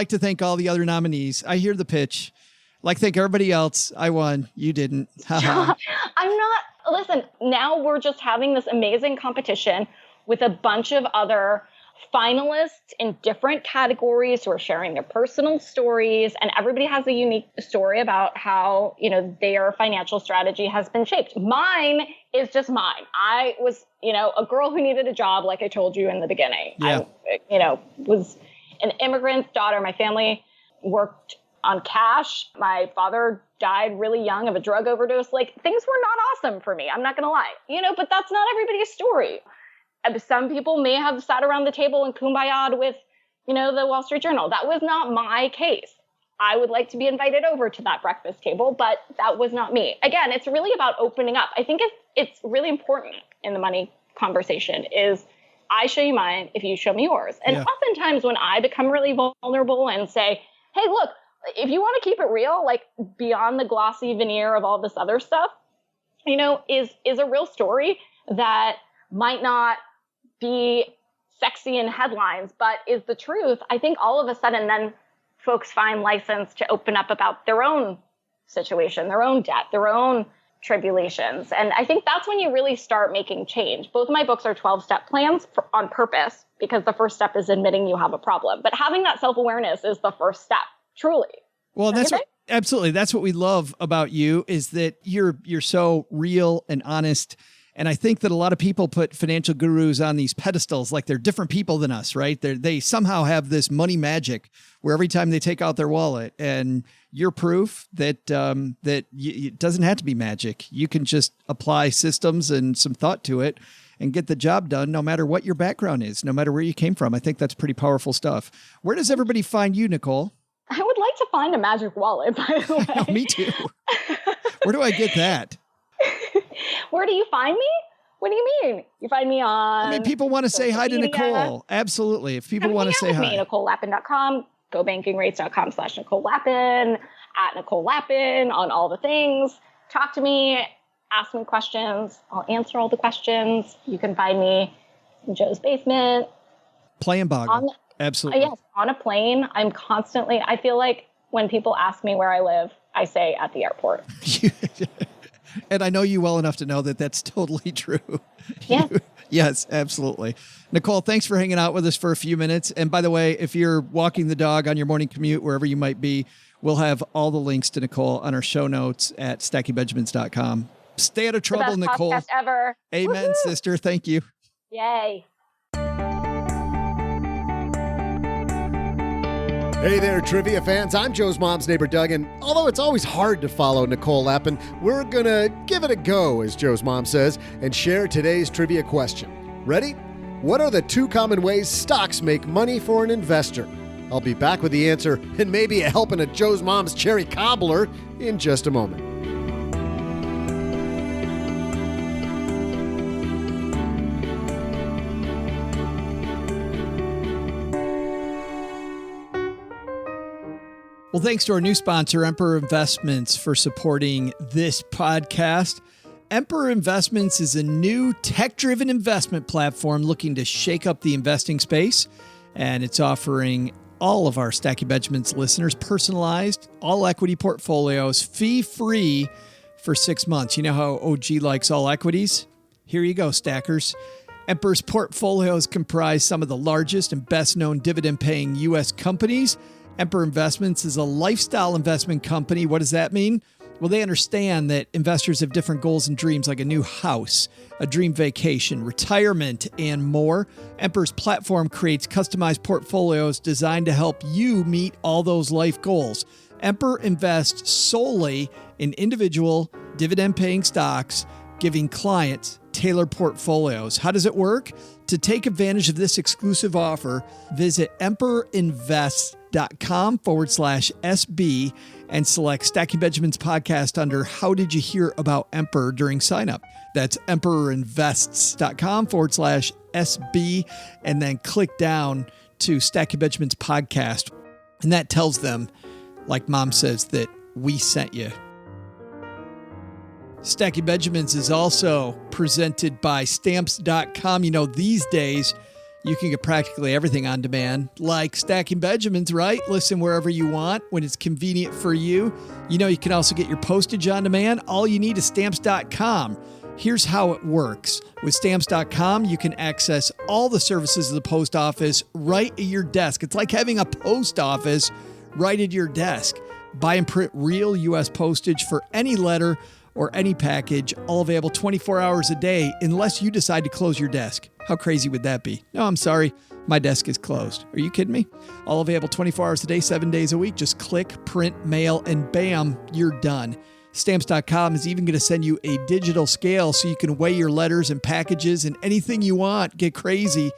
to thank all the other nominees. I hear the pitch. Like thank everybody else. I won. You didn't. Listen, now we're just having this amazing competition with a bunch of other finalists in different categories who are sharing their personal stories, and everybody has a unique story about how, their financial strategy has been shaped. Mine is just mine. I was, a girl who needed a job, like I told you in the beginning. Yeah. I, was an immigrant's daughter. My family worked on cash. My father died really young of a drug overdose. Like, things were not awesome for me. I'm not going to lie, but that's not everybody's story. Some people may have sat around the table and kumbaya'd with, the Wall Street Journal. That was not my case. I would like to be invited over to that breakfast table, but that was not me. Again, it's really about opening up. I think it's really important in the money conversation is I show you mine if you show me yours. And oftentimes when I become really vulnerable and say, hey, look, if you want to keep it real, like beyond the glossy veneer of all this other stuff, is a real story that might not be sexy in headlines, but is the truth. I think all of a sudden then folks find license to open up about their own situation, their own debt, their own tribulations. And I think that's when you really start making change. Both of my books are 12-step plans on purpose, because the first step is admitting you have a problem. But having that self-awareness is the first step, truly. Well, absolutely. That's what we love about you, is that you're so real and honest. And I think that a lot of people put financial gurus on these pedestals like they're different people than us, right? They somehow have this money magic where every time they take out their wallet, and you're proof that it doesn't have to be magic. You can just apply systems and some thought to it and get the job done, no matter what your background is, no matter where you came from. I think that's pretty powerful stuff. Where does everybody find you, Nicole? I would like to find a magic wallet, by the way. Me too. Where do I get that? Where do you find me? What do you mean? You find me on... people want to say hi to Nicole. Absolutely. If people want to say hi. NicoleLapin.com, gobankingrates.com/Nicole Lapin, at Nicole Lapin on all the things. Talk to me. Ask me questions. I'll answer all the questions. You can find me in Joe's basement. Playing Boggle. Absolutely. Yes, on a plane. I'm constantly... I feel like when people ask me where I live, I say at the airport. And I know you well enough to know that that's totally true. Yeah. Yes, absolutely. Nicole, thanks for hanging out with us for a few minutes. And by the way, if you're walking the dog on your morning commute, wherever you might be, we'll have all the links to Nicole on our show notes at stackingbenjamins.com. Stay out of trouble, the best Nicole. Podcast ever. Amen, Woo-hoo. Sister. Thank you. Yay. Hey there, trivia fans. I'm Joe's mom's neighbor, Doug, and although it's always hard to follow Nicole Lapin, we're going to give it a go, as Joe's mom says, and share today's trivia question. Ready? What are the 2 common ways stocks make money for an investor? I'll be back with the answer and maybe a helping of Joe's mom's cherry cobbler in just a moment. Well, thanks to our new sponsor, Emperor Investments, for supporting this podcast. Emperor Investments is a new tech-driven investment platform looking to shake up the investing space, and it's offering all of our Stacking Benjamins listeners personalized, all-equity portfolios, fee-free for 6 months. You know how OG likes all equities? Here you go, stackers. Emperor's portfolios comprise some of the largest and best-known dividend-paying U.S. companies. Emperor Investments is a lifestyle investment company. What does that mean? Well, they understand that investors have different goals and dreams, like a new house, a dream vacation, retirement, and more. Emperor's platform creates customized portfolios designed to help you meet all those life goals. Emperor invests solely in individual dividend-paying stocks, giving clients tailored portfolios. How does it work? To take advantage of this exclusive offer, visit emperorinvest.com/SB and select Stacking Benjamins podcast under How Did You Hear About Emperor during sign up. That's emperorinvests.com/SB and then click down to Stacking Benjamins podcast. And that tells them, like Mom says, that we sent you. Stacking Benjamins is also presented by Stamps.com. You know, these days, you can get practically everything on demand, like Stacking Benjamins, right? Listen wherever you want, when it's convenient for you. You know, you can also get your postage on demand. All you need is Stamps.com. Here's how it works. With Stamps.com, you can access all the services of the post office right at your desk. It's like having a post office right at your desk. Buy and print real U.S. postage for any letter or any package, all available 24 hours a day, unless you decide to close your desk. How crazy would that be? No, I'm sorry. My desk is closed. Are you kidding me? All available 24 hours a day, 7 days a week. Just click, print, mail, and bam, you're done. Stamps.com is even going to send you a digital scale so you can weigh your letters and packages and anything you want. Get crazy,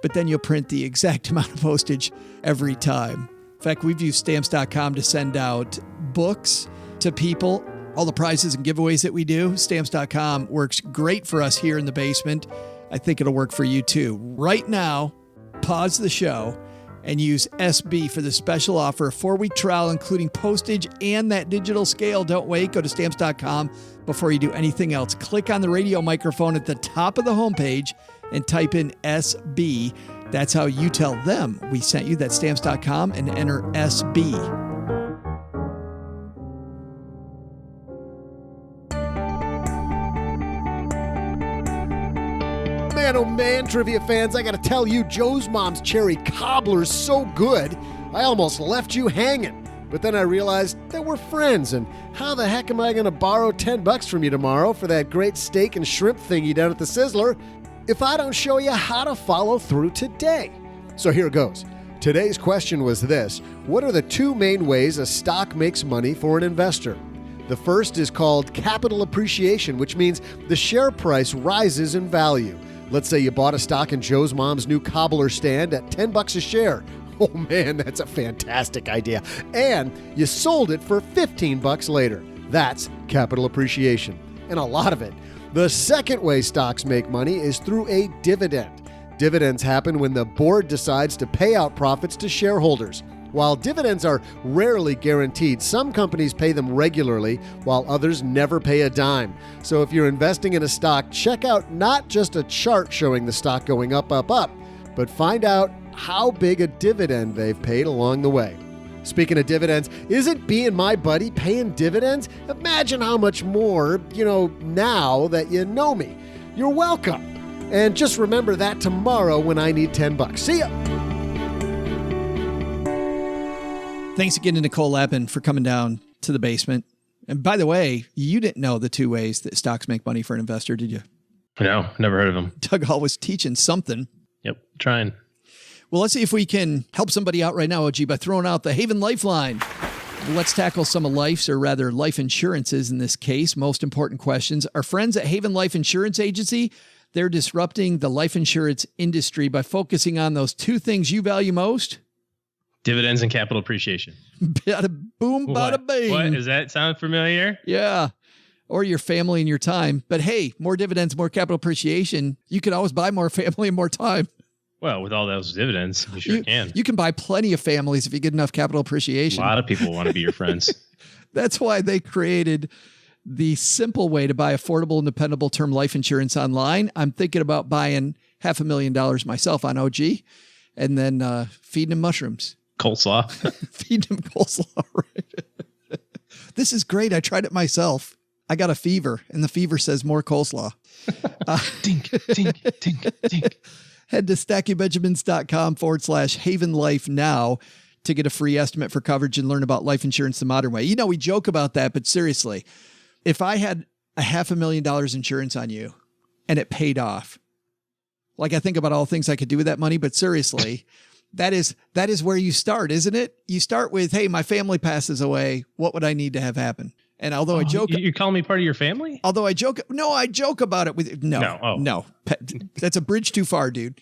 but then you'll print the exact amount of postage every time. In fact, we've used Stamps.com to send out books to people. All the prizes and giveaways that we do, Stamps.com works great for us here in the basement. I think it'll work for you too. Right now, pause the show and use SB for the special offer, a 4-week trial, including postage and that digital scale. Don't wait. Go to Stamps.com before you do anything else. Click on the radio microphone at the top of the homepage and type in SB. That's how you tell them we sent you. That's Stamps.com and enter SB. Man, oh man, trivia fans, I gotta tell you, Joe's mom's cherry cobbler's so good, I almost left you hanging. But then I realized that we're friends, and how the heck am I gonna borrow $10 from you tomorrow for that great steak and shrimp thingy down at the Sizzler if I don't show you how to follow through today? So here goes. Today's question was this: what are the two main ways a stock makes money for an investor? The first is called capital appreciation, which means the share price rises in value. Let's say you bought a stock in Joe's mom's new cobbler stand at $10 a share. Oh man, that's a fantastic idea. And you sold it for $15 later. That's capital appreciation, and a lot of it. The second way stocks make money is through a dividend. Dividends happen when the board decides to pay out profits to shareholders. While dividends are rarely guaranteed, some companies pay them regularly, while others never pay a dime. So if you're investing in a stock, check out not just a chart showing the stock going up, up, up, but find out how big a dividend they've paid along the way. Speaking of dividends, isn't being my buddy paying dividends? Imagine how much more, now that you know me. You're welcome. And just remember that tomorrow when I need $10. See ya. Thanks again to Nicole Lapin for coming down to the basement. And by the way, you didn't know the two ways that stocks make money for an investor, did you? No, never heard of them. Doug Hall was teaching something. Yep, trying. Well, let's see if we can help somebody out right now, OG, by throwing out the Haven Lifeline. Let's tackle some of life's, or rather life insurances in this case, most important questions. Our friends at Haven Life Insurance Agency, they're disrupting the life insurance industry by focusing on those two things you value most. Dividends and capital appreciation. Bada boom, bada bing. What? Does that sound familiar? Yeah. Or your family and your time. But hey, more dividends, more capital appreciation. You can always buy more family and more time. Well, with all those dividends, you sure can. You can buy plenty of families if you get enough capital appreciation. A lot of people want to be your friends. That's why they created the simple way to buy affordable and dependable term life insurance online. I'm thinking about buying $500,000 myself on OG and then feeding him mushrooms. Coleslaw. Feed him coleslaw, right? This is great. I tried it myself. I got a fever, and the fever says more coleslaw. Dink, dink, dink, dink. Head to stackingbenjamins.com/Haven Life now to get a free estimate for coverage and learn about life insurance the modern way. We joke about that, but seriously, if I had $500,000 insurance on you and it paid off, like I think about all things I could do with that money, but seriously, that is where you start, isn't it? You start with, hey, my family passes away. What would I need to have happen? And although I joke, you call me part of your family. Although I joke about it with no. That's a bridge too far, dude.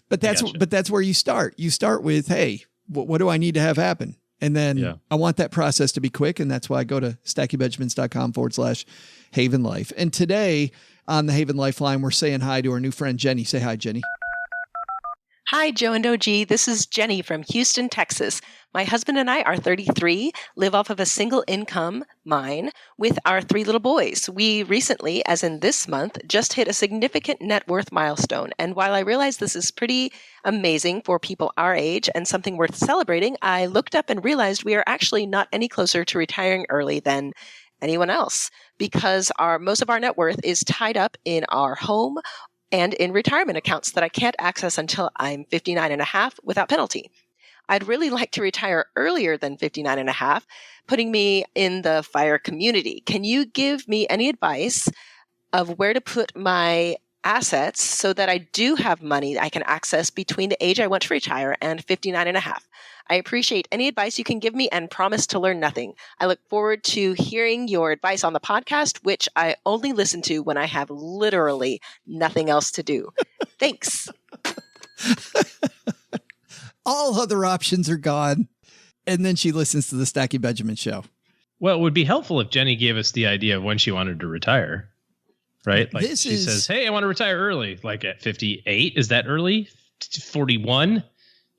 But that's where you start. You start with, hey, what do I need to have happen? And then I want that process to be quick. And that's why I go to stackingbenjamins.com/Haven Life. And today on the Haven Lifeline, we're saying hi to our new friend, Jenny. Say hi, Jenny. Hi, Joe and OG. This is Jenny from Houston, Texas. My husband and I are 33, live off of a single income, mine, with our 3 little boys. We recently, as in this month, just hit a significant net worth milestone. And while I realize this is pretty amazing for people our age and something worth celebrating, I looked up and realized we are actually not any closer to retiring early than anyone else, because most of our net worth is tied up in our home and in retirement accounts that I can't access until I'm 59 and a half without penalty. I'd really like to retire earlier than 59 and a half, putting me in the FIRE community. Can you give me any advice of where to put my assets so that I do have money I can access between the age I want to retire and 59 and a half? I appreciate any advice you can give me and promise to learn nothing. I look forward to hearing your advice on the podcast, which I only listen to when I have literally nothing else to do. Thanks. All other options are gone. And then she listens to the Stacking Benjamin show. Well, it would be helpful if Jenny gave us the idea of when she wanted to retire, right? Like she says, hey, I want to retire early, like at 58. Is that early? 41?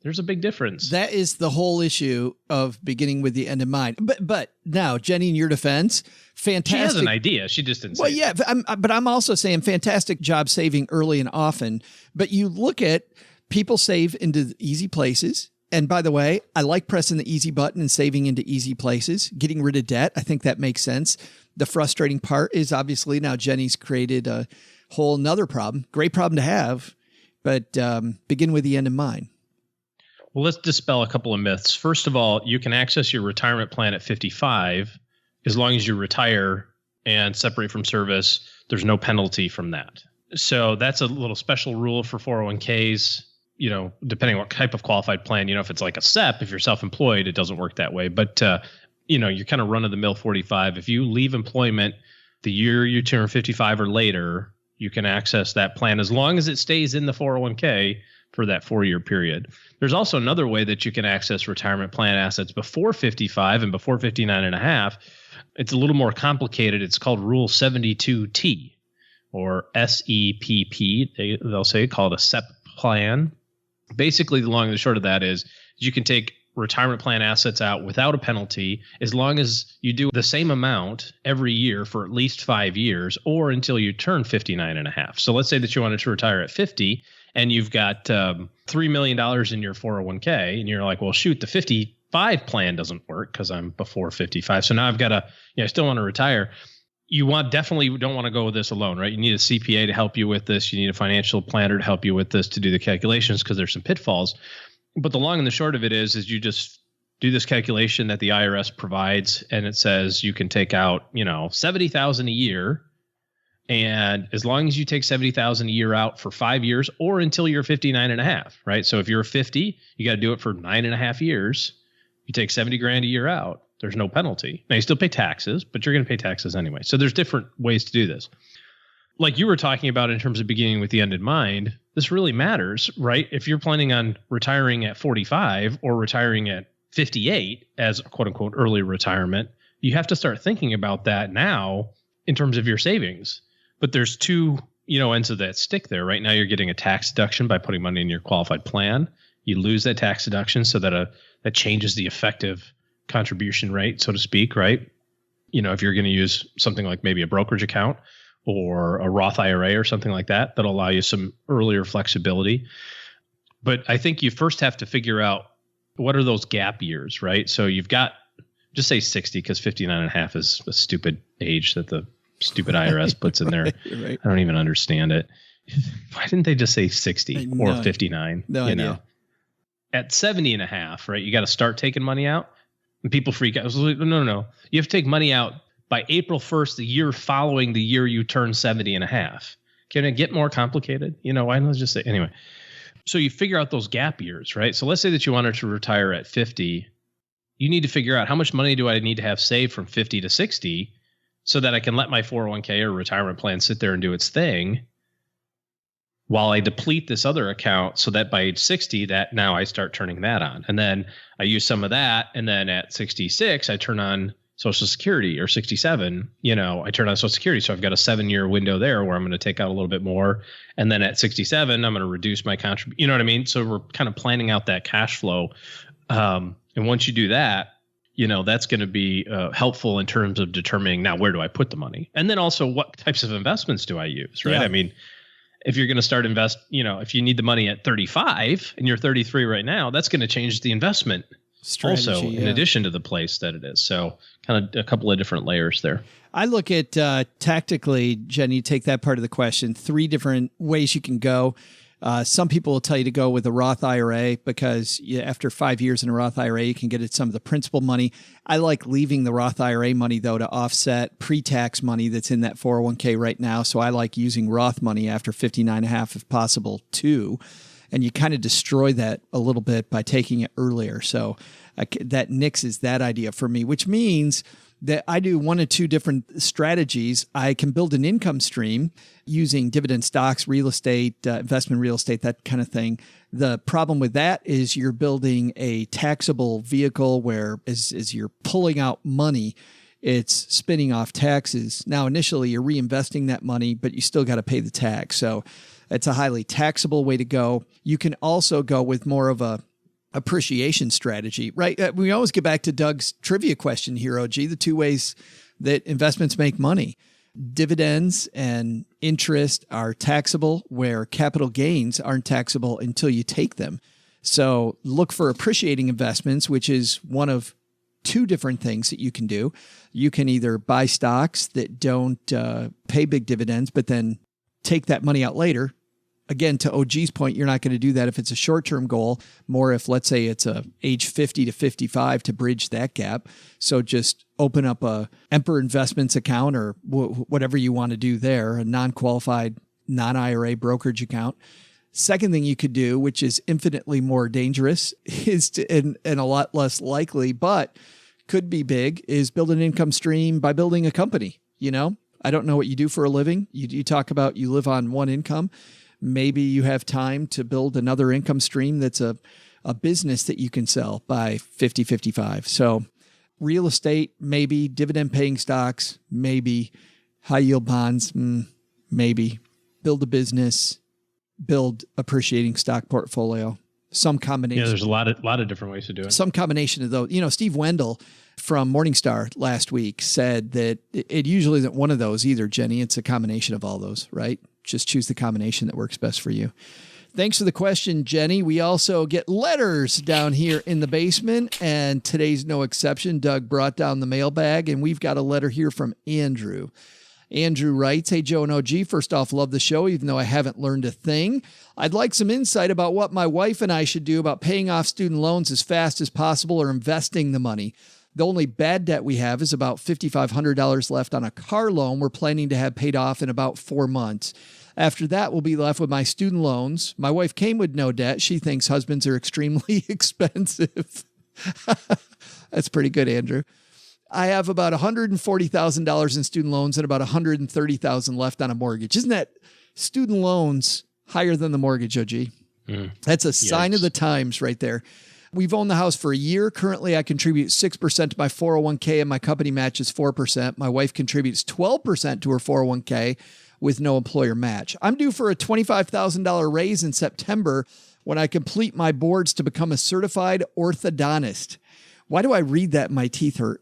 There's a big difference. That is the whole issue of beginning with the end in mind. But now, Jenny, in your defense, fantastic. She has an idea. She just didn't say it. But I'm also saying fantastic job saving early and often. But you look at people save into easy places. And by the way, I like pressing the easy button and saving into easy places, getting rid of debt. I think that makes sense. The frustrating part is obviously now Jenny's created a whole nother problem. Great problem to have, but begin with the end in mind. Well, let's dispel a couple of myths. First of all, you can access your retirement plan at 55 as long as you retire and separate from service. There's no penalty from that. So that's a little special rule for 401ks, depending on what type of qualified plan. If it's like a SEP, if you're self-employed, it doesn't work that way. But, you're kind of run-of-the-mill 45. If you leave employment the year you turn 55 or later, you can access that plan as long as it stays in the 401k for that 4-year period. There's also another way that you can access retirement plan assets before 55 and before 59 and a half. It's a little more complicated. It's called Rule 72T or SEPP. They'll say call it a SEP plan. Basically, the long and the short of that is you can take retirement plan assets out without a penalty as long as you do the same amount every year for at least 5 years or until you turn 59 and a half. So let's say that you wanted to retire at 50 and you've got $3 million in your 401k and you're like, well, shoot, the 55 plan doesn't work because I'm before 55. So now I've got to, I still want to retire. You definitely don't want to go with this alone, right? You need a CPA to help you with this. You need a financial planner to help you with this to do the calculations because there's some pitfalls. But the long and the short of it is you just do this calculation that the IRS provides, and it says you can take out, $70,000 a year. And as long as you take $70,000 a year out for 5 years or until you're 59 and a half, right? So if you're 50, you got to do it for 9.5 years. You take $70,000 a year out. There's no penalty. Now you still pay taxes, but you're going to pay taxes anyway. So there's different ways to do this. Like you were talking about in terms of beginning with the end in mind, this really matters, right? If you're planning on retiring at 45 or retiring at 58 as a quote unquote early retirement, you have to start thinking about that now in terms of your savings. But there's two, ends of that stick there. Right now you're getting a tax deduction by putting money in your qualified plan. You lose that tax deduction so that that changes the effective contribution rate, so to speak, right? If you're going to use something like maybe a brokerage account or a Roth IRA or something like that, that'll allow you some earlier flexibility. But I think you first have to figure out what are those gap years, right? So you've got, just say 60 because 59 and a half is a stupid age that the stupid IRS puts in there. Right. I don't even understand it. Why didn't they just say 60 or 59? No idea. At 70 and a half, right? You got to start taking money out. And people freak out. No. You have to take money out by April 1st, the year following the year you turn 70 and a half. Can it get more complicated? Why not just say, anyway. So you figure out those gap years, right? So let's say that you wanted to retire at 50. You need to figure out how much money do I need to have saved from 50 to 60 so that I can let my 401k or retirement plan sit there and do its thing while I deplete this other account so that by age 60, that now I start turning that on. And then I use some of that. And then at 66, I turn on Social Security, or 67, I turn on Social Security. So I've got a 7-year window there where I'm going to take out a little bit more. And then at 67, I'm going to reduce my contribution. You know what I mean? So we're kind of planning out that cash flow. And once you do that, that's going to be helpful in terms of determining now, where do I put the money? And then also what types of investments do I use, right? Yeah. I mean, if you're going to start if you need the money at 35 and you're 33 right now, that's going to change the investment strategy, also in addition to the place that it is. So kind of a couple of different layers there. I look at tactically, Jenny, take that part of the question, 3 different ways you can go. Some people will tell you to go with a Roth IRA because after 5 years in a Roth IRA, you can get at some of the principal money. I like leaving the Roth IRA money, though, to offset pre-tax money that's in that 401k right now. So I like using Roth money after 59.5 if possible, too. And you kind of destroy that a little bit by taking it earlier. So that nixes that idea for me, which means that I do 1 or 2 different strategies. I can build an income stream using dividend stocks, real estate, investment real estate, that kind of thing. The problem with that is you're building a taxable vehicle where as you're pulling out money, it's spinning off taxes. Now, initially, you're reinvesting that money, but you still got to pay the tax. So it's a highly taxable way to go. You can also go with more of a appreciation strategy, right? We always get back to Doug's trivia question here, OG, the 2 ways that investments make money. Dividends and interest are taxable, where capital gains aren't taxable until you take them. So look for appreciating investments, which is one of 2 different things that you can do. You can either buy stocks that don't pay big dividends, but then take that money out later. Again, to OG's point, you're not going to do that if it's a short-term goal, more if, let's say, it's a age 50 to 55 to bridge that gap. So just open up a Emperor Investments account or whatever you want to do there, a non-qualified, non-IRA brokerage account. Second thing you could do, which is infinitely more dangerous, is and a lot less likely, but could be big, is build an income stream by building a company. I don't know what you do for a living. You talk about you live on one income. Maybe you have time to build another income stream that's a business that you can sell by 50, 55. So real estate, maybe. Dividend paying stocks, maybe. High yield bonds, maybe. Build a business, build appreciating stock portfolio. Some combination. Yeah, there's a lot of different ways to do it. Some combination of those. Steve Wendell from Morningstar last week said that it usually isn't one of those either, Jenny. It's a combination of all those, right? Just choose the combination that works best for you. Thanks for the question, Jenny. We also get letters down here in the basement, and today's no exception. Doug brought down the mailbag, and we've got a letter here from Andrew. Andrew writes, "Hey, Joe and OG, first off, love the show, even though I haven't learned a thing. I'd like some insight about what my wife and I should do about paying off student loans as fast as possible or investing the money. The only bad debt we have is about $5,500 left on a car loan we're planning to have paid off in about 4 months. After that, we'll be left with my student loans. My wife came with no debt. She thinks husbands are extremely expensive." That's pretty good, Andrew. "I have about $140,000 in student loans and about $130,000 left on a mortgage." Isn't that student loans higher than the mortgage, OG? That's a sign of the times right there. "We've owned the house for a year. Currently, I contribute 6% to my 401k and my company matches 4%. My wife contributes 12% to her 401k with no employer match. I'm due for a $25,000 raise in September when I complete my boards to become a certified orthodontist. Why do I read that and my teeth hurt?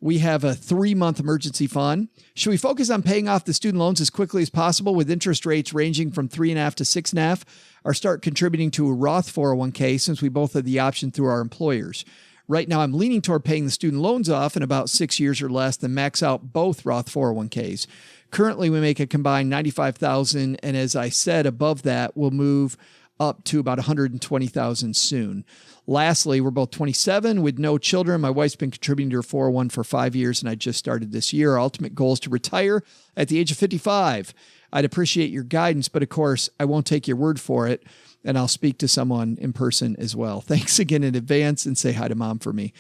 We have a 3-month emergency fund. Should we focus on paying off the student loans as quickly as possible with interest rates ranging from 3.5 to 6.5, or start contributing to a Roth 401k since we both have the option through our employers? Right now, I'm leaning toward paying the student loans off in about 6 years or less, then max out both Roth 401ks. Currently, we make a combined $95,000, and as I said, above that, we'll move up to about 120,000 soon. Lastly, we're both 27 with no children. My wife's been contributing to her 401 for 5 years, and I just started this year. Our ultimate goal is to retire at the age of 55. I'd appreciate your guidance, but of course, I won't take your word for it, and I'll speak to someone in person as well. Thanks again in advance, and say hi to Mom for me.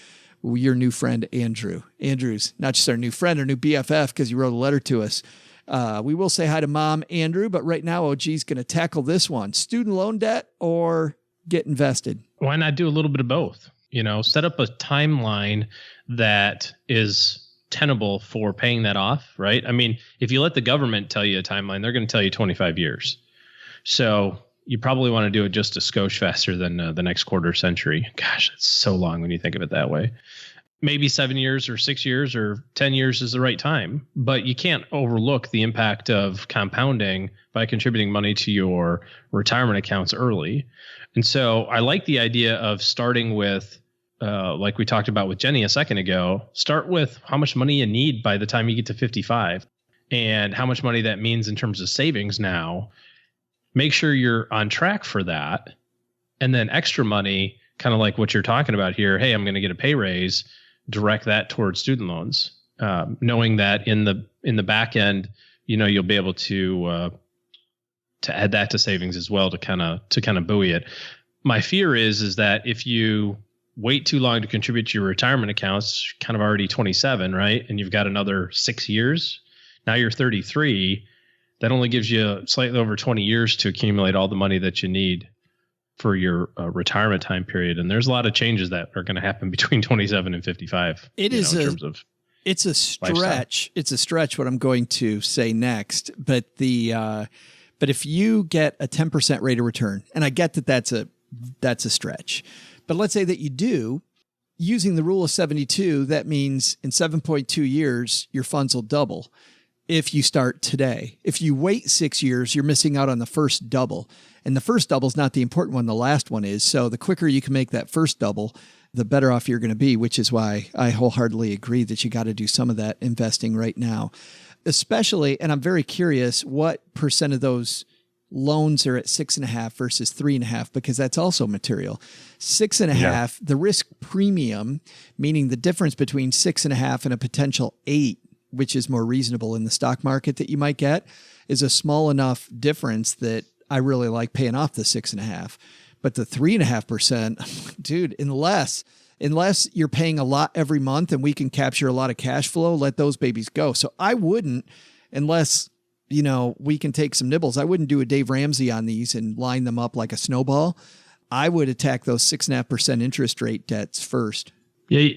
Your new friend, Andrew. Andrew's not just our new friend, our new BFF, because he wrote a letter to us. We will say hi to Mom, Andrew, but right now, OG's going to tackle this one. Student loan debt or get invested? Why not do a little bit of both? Set up a timeline that is tenable for paying that off, right? I mean, if you let the government tell you a timeline, they're going to tell you 25 years. So you probably want to do it just a skosh faster than the next quarter century. Gosh, it's so long when you think of it that way. Maybe 7 years or 6 years or 10 years is the right time, but you can't overlook the impact of compounding by contributing money to your retirement accounts early. And so I like the idea of starting with, like we talked about with Jenny a second ago, start with how much money you need by the time you get to 55 and how much money that means in terms of savings now. Make sure you're on track for that. And then extra money, kind of like what you're talking about here. Hey, I'm going to get a pay raise. Direct that towards student loans, knowing that in the back end, you'll be able to add that to savings as well to kind of buoy it. My fear is that if you wait too long to contribute to your retirement accounts, kind of already 27, right, and you've got another 6 years. Now you're 33. That only gives you slightly over 20 years to accumulate all the money that you need for your retirement time period. And there's a lot of changes that are going to happen between 27 and 55. It's a stretch. Lifestyle. It's a stretch what I'm going to say next, but if you get a 10% rate of return, and I get that that's a stretch, but let's say that you do, using the rule of 72, that means in 7.2 years, your funds will double. If you start today, if you wait 6 years, you're missing out on the first double. And the first double is not the important one. The last one is. So the quicker you can make that first double, the better off you're going to be, which is why I wholeheartedly agree that you got to do some of that investing right now, especially. And I'm very curious what percent of those loans are at 6.5 versus 3.5, because that's also material. 6.5, the risk premium, meaning the difference between 6.5 and a potential 8, which is more reasonable in the stock market that you might get, is a small enough difference that I really like paying off the 6.5. But the 3.5%, dude, unless you're paying a lot every month and we can capture a lot of cash flow, let those babies go. So I wouldn't, unless, we can take some nibbles. I wouldn't do a Dave Ramsey on these and line them up like a snowball. I would attack those 6.5% interest rate debts first. Yeah.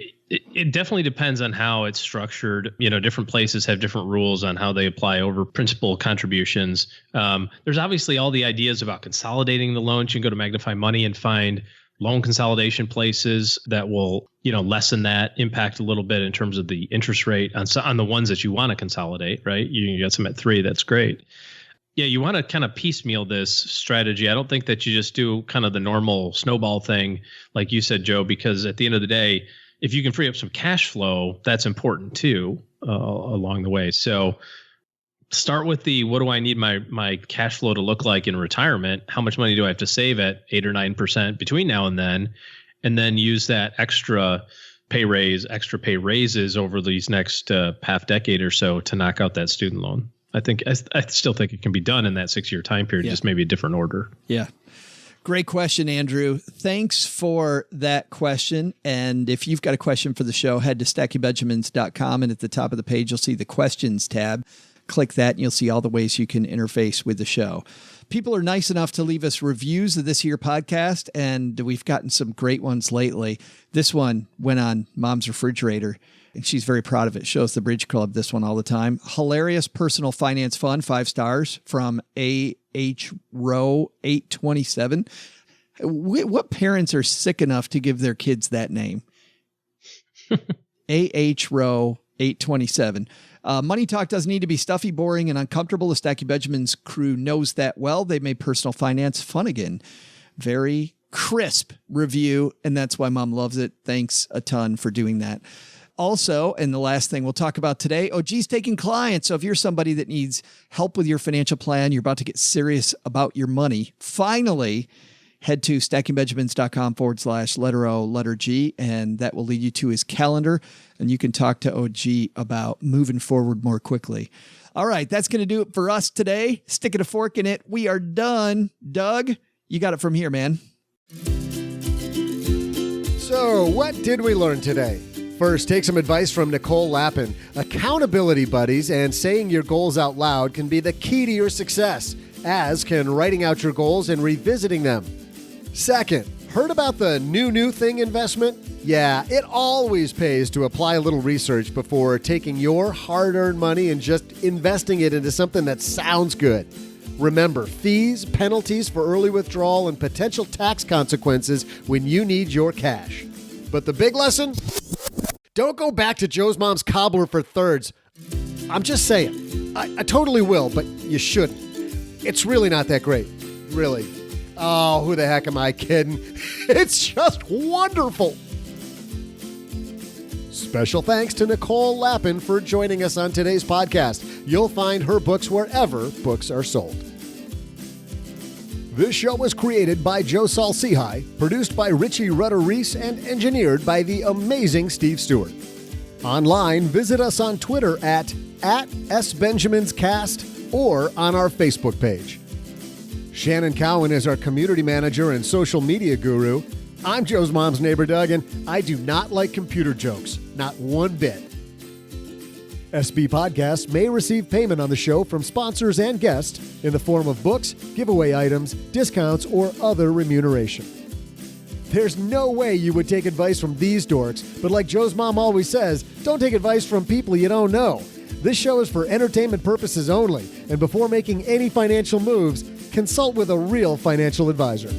It definitely depends on how it's structured. Different places have different rules on how they apply over principal contributions. There's obviously all the ideas about consolidating the loans. You can go to Magnify Money and find loan consolidation places that will, lessen that impact a little bit in terms of the interest rate on the ones that you want to consolidate, right? You got some at 3. That's great. Yeah, you want to kind of piecemeal this strategy. I don't think that you just do kind of the normal snowball thing, like you said, Joe, because at the end of the day, if you can free up some cash flow, that's important too, along the way. So start with what do I need my cash flow to look like in retirement? How much money do I have to save at 8 or 9% between now and then? And then use that extra pay raises over these next half decade or so to knock out that student loan. I still think it can be done in that 6-year time period, just maybe a different order. Yeah. Great question, Andrew. Thanks for that question. And if you've got a question for the show, head to stackingbenjamins.com. And at the top of the page, you'll see the questions tab. Click that and you'll see all the ways you can interface with the show. People are nice enough to leave us reviews of this here podcast, and we've gotten some great ones lately. This one went on Mom's refrigerator, and she's very proud of it. Shows the Bridge Club this one all the time. Hilarious personal finance fun, 5 stars from A.H. Rowe 827. What parents are sick enough to give their kids that name? A.H. Rowe 827. Money talk doesn't need to be stuffy, boring, and uncomfortable. The Stacking Benjamins crew knows that well. They made personal finance fun again. Very crisp review, and that's why Mom loves it. Thanks a ton for doing that. Also, and the last thing we'll talk about today, OG's taking clients. So if you're somebody that needs help with your financial plan, you're about to get serious about your money, finally head to stackingbenjamins.com/letter O, letter G, and that will lead you to his calendar, and you can talk to OG about moving forward more quickly. All right, that's going to do it for us today. Sticking a fork in it. We are done. Doug, you got it from here, man. So, what did we learn today? First, take some advice from Nicole Lapin. Accountability buddies and saying your goals out loud can be the key to your success, as can writing out your goals and revisiting them. Second, heard about the new thing investment? Yeah, it always pays to apply a little research before taking your hard-earned money and just investing it into something that sounds good. Remember, fees, penalties for early withdrawal, and potential tax consequences when you need your cash. But the big lesson? Don't go back to Joe's Mom's cobbler for thirds. I'm just saying. I totally will, but you shouldn't. It's really not that great. Really. Oh, who the heck am I kidding? It's just wonderful. Special thanks to Nicole Lapin for joining us on today's podcast. You'll find her books wherever books are sold. This show was created by Joe Saul-Sehy, produced by Richie Rutter-Reese, and engineered by the amazing Steve Stewart. Online, visit us on Twitter at @SBenjaminsCast or on our Facebook page. Shannon Cowan is our community manager and social media guru. I'm Joe's mom's neighbor, Doug, and I do not like computer jokes. Not one bit. SB Podcasts may receive payment on the show from sponsors and guests in the form of books, giveaway items, discounts, or other remuneration. There's no way you would take advice from these dorks, but like Joe's mom always says, don't take advice from people you don't know. This show is for entertainment purposes only, and before making any financial moves, consult with a real financial advisor.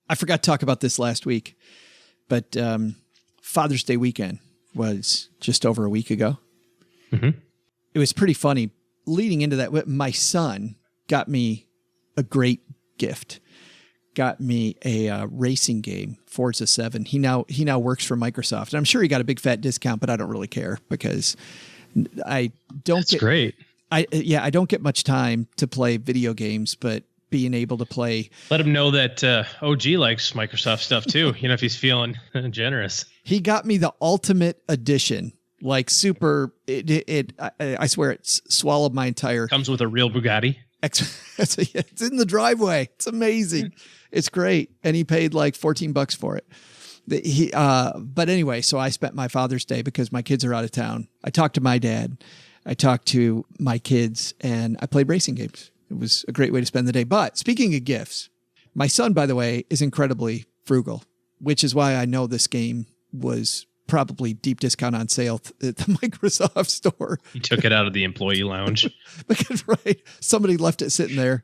I forgot to talk about this last week, but Father's Day weekend was just over a week ago. Mm-hmm. It was pretty funny. Leading into that, my son got me a great gift. Got me a racing game, Forza 7. He now works for Microsoft. And I'm sure he got a big fat discount, but I don't really care because I don't. That's great. I don't get much time to play video games, but being able to play. Let him know that OG likes Microsoft stuff too. If he's feeling generous. He got me the Ultimate Edition, like super. I swear it swallowed my entire. Comes with a real Bugatti. It's in the driveway. It's amazing. It's great, and he paid like $14 for it. But anyway, so I spent my Father's Day because my kids are out of town. I talked to my dad. I talked to my kids, and I played racing games. It was a great way to spend the day. But speaking of gifts, my son, by the way, is incredibly frugal, which is why I know this game was probably deep discount on sale at the Microsoft store. He took it out of the employee lounge. Because, right, somebody left it sitting there,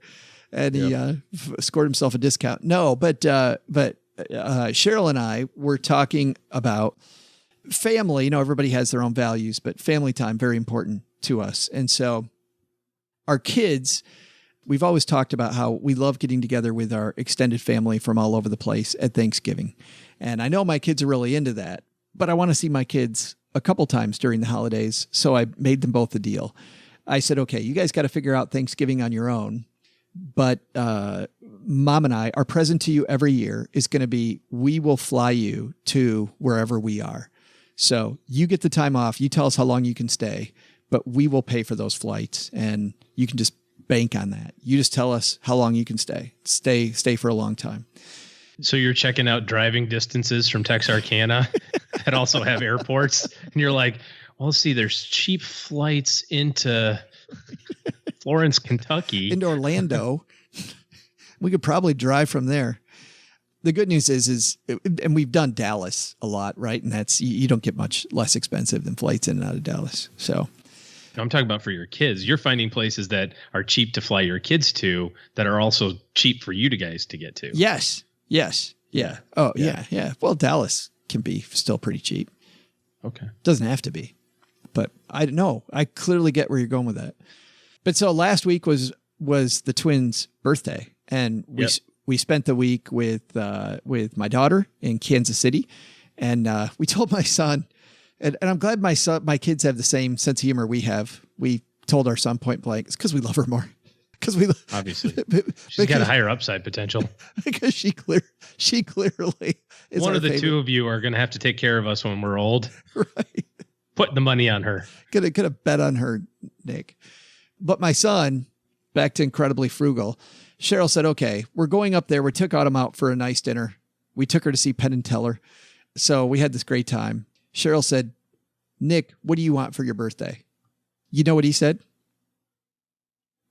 and he scored himself a discount. No, but Cheryl and I were talking about family. Everybody has their own values, but family time, very important to us. And so our kids, we've always talked about how we love getting together with our extended family from all over the place at Thanksgiving. And I know my kids are really into that, but I want to see my kids a couple times during the holidays. So I made them both a deal. I said, okay, you guys got to figure out Thanksgiving on your own. But Mom and I, our present to you every year is going to be, we will fly you to wherever we are. So you get the time off. You tell us how long you can stay, but we will pay for those flights, and you can just bank on that. You just tell us how long you can stay. Stay for a long time. So you're checking out driving distances from Texarkana that also have airports, and you're like, well, see, there's cheap flights into Florence, Kentucky. Into Orlando. We could probably drive from there. The good news is, and we've done Dallas a lot, right? And that's, you don't get much less expensive than flights in and out of Dallas. So I'm talking about for your kids. You're finding places that are cheap to fly your kids to that are also cheap for you guys to get to. Yes. Yeah. Oh, yeah. Well, Dallas can be still pretty cheap. Okay. Doesn't have to be, but I don't know. I clearly get where you're going with that. But so last week was the twins' birthday, and we spent the week with my daughter in Kansas City, and we told my son, and I'm glad my kids have the same sense of humor we have. We told our son point blank, it's because we love her more. Because we obviously she's got a higher upside potential. Because she clearly is one of the favorite. two of you are going to have to take care of us when we're old. Right. Put the money on her. Could have bet on her, Nick. But my son, back to incredibly frugal. Cheryl said, okay, we're going up there. We took Autumn out for a nice dinner. We took her to see Penn and Teller. So we had this great time. Cheryl said, Nick, what do you want for your birthday? You know what he said?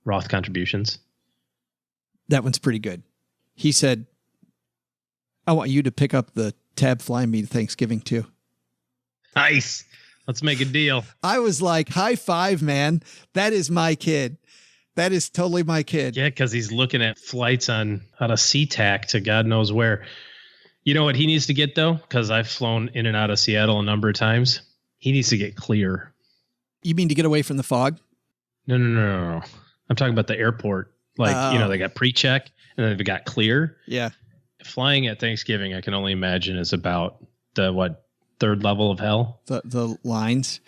Roth contributions. That one's pretty good. He said, I want you to pick up the tab flying me to Thanksgiving too. Nice. Let's make a deal. I was like, high five, man. That is my kid. That is totally my kid. Yeah, because he's looking at flights on out of SeaTac to God knows where. You know what he needs to get, though? Because I've flown in and out of Seattle a number of times. He needs to get clear. You mean to get away from the fog? No. I'm talking about the airport. Like, they got pre-check and then they've got clear. Yeah. Flying at Thanksgiving, I can only imagine, is about the, third level of hell? The lines.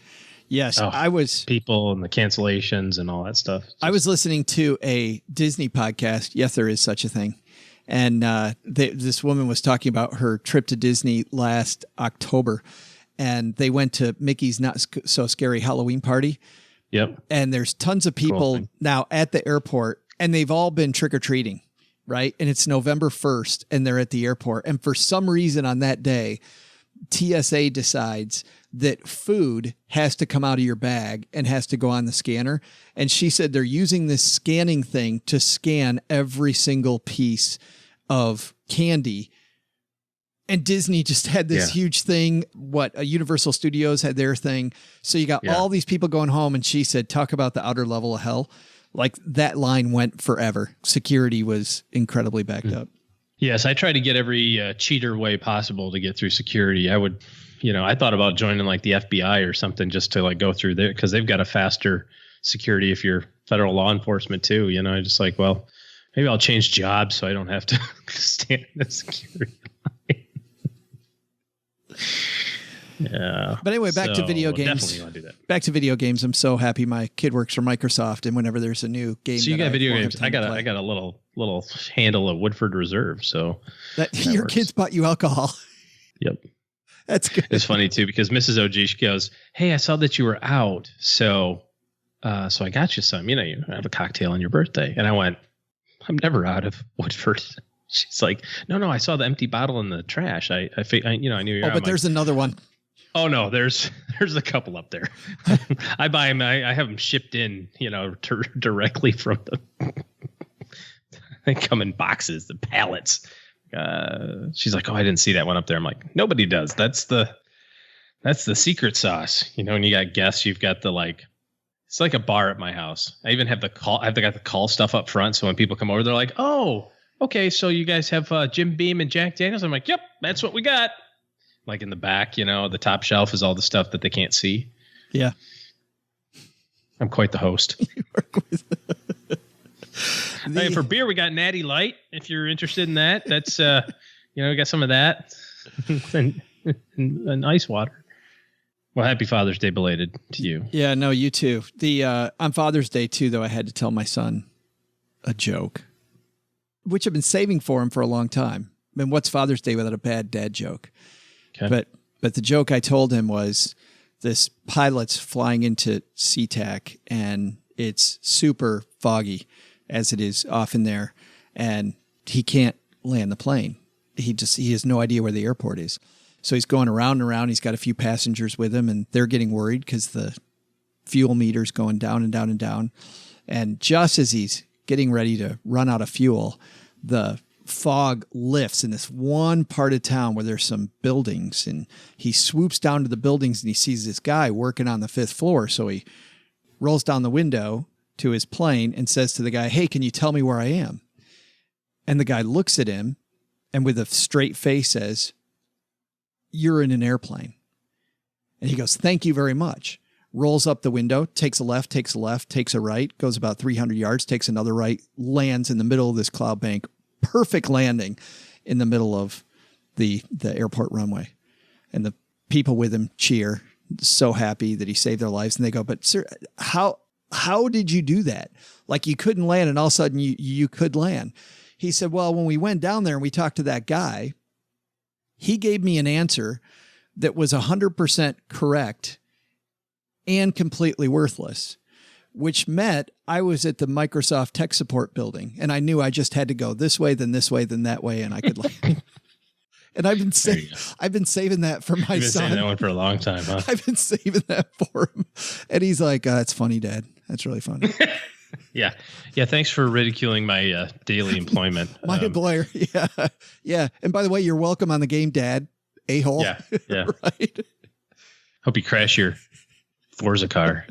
Yes, I was... People and the cancellations and all that stuff. I was listening to a Disney podcast. Yes, there is such a thing. And this woman was talking about her trip to Disney last October. And they went to Mickey's Not So Scary Halloween party. Yep. And there's tons of people now at the airport, and they've all been trick-or-treating, right? And it's November 1st, and they're at the airport. And for some reason on that day, TSA decides that food has to come out of your bag and has to go on the scanner. And she said they're using this scanning thing to scan every single piece of candy. And Disney just had this huge thing. Universal Studios had their thing. So you got all these people going home, and she said, talk about the outer level of hell. Like, that line went forever. Security was incredibly backed up. Yes, I try to get every cheater way possible to get through security. I would, I thought about joining like the FBI or something just to like go through there, because they've got a faster security if you're federal law enforcement too. I just like, well, maybe I'll change jobs so I don't have to stand in the security line. Yeah. But anyway, back to video games. Definitely want to do that. Back to video games. I'm so happy my kid works for Microsoft, and whenever there's a new game, so you got video games. I got a little handle of Woodford Reserve. So that your works. Kids bought you alcohol. Yep. That's good. It's funny too, because Mrs. OG, she goes, "Hey, I saw that you were out, so I got you some. You have a cocktail on your birthday." And I went, "I'm never out of Woodford." She's like, "No, I saw the empty bottle in the trash. I knew you were." Oh, but there's another one. Oh no, there's a couple up there. I buy them. I have them shipped in, directly from the. They come in boxes, the pallets. She's like, "Oh, I didn't see that one up there." I'm like, "Nobody does. That's the secret sauce." When you got guests, you've got it's like a bar at my house. I even have the call. I've got the call stuff up front, so when people come over, they're like, "Oh, okay, so you guys have Jim Beam and Jack Daniels." I'm like, "Yep, that's what we got." Like in the back, the top shelf is all the stuff that they can't see. Yeah. I'm quite the host. Hey, for beer, we got Natty Light. If you're interested in that, that's, we got some of that and ice water. Well, happy Father's Day belated to you. Yeah, no, you too. On Father's Day too, though, I had to tell my son a joke, which I've been saving for him for a long time. I mean, what's Father's Day without a bad dad joke? Okay. But But the joke I told him was this pilot's flying into SeaTac and it's super foggy as it is often there. And he can't land the plane. He has no idea where the airport is. So he's going around and around. He's got a few passengers with him and they're getting worried because the fuel meter's going down and down and down. And just as he's getting ready to run out of fuel, the fog lifts in this one part of town where there's some buildings, and he swoops down to the buildings and he sees this guy working on the 5th floor. So he rolls down the window to his plane and says to the guy, "Hey, can you tell me where I am?" And the guy looks at him and with a straight face says, "You're in an airplane." And he goes, "Thank you very much." Rolls up the window, takes a left, takes a right, goes about 300 yards, takes another right, lands in the middle of this cloud bank. Perfect landing in the middle of the airport runway. And the people with him cheer, so happy that he saved their lives. And they go, "But sir, how did you do that? Like you couldn't land and all of a sudden you could land." He said, "Well, when we went down there and we talked to that guy, he gave me an answer that was 100% correct and completely worthless, which meant I was at the Microsoft tech support building and I knew I just had to go this way, then that way. And I could land." And I've been saving that for my son. You've been saying that one for a long time, huh? I've been saving that for him. And he's like, "That's funny, Dad. That's really funny." Yeah. Thanks for ridiculing my daily employment. My employer. Yeah. Yeah. And by the way, you're welcome on the game, Dad. A-hole. Yeah. Right. Hope you crash your Forza car.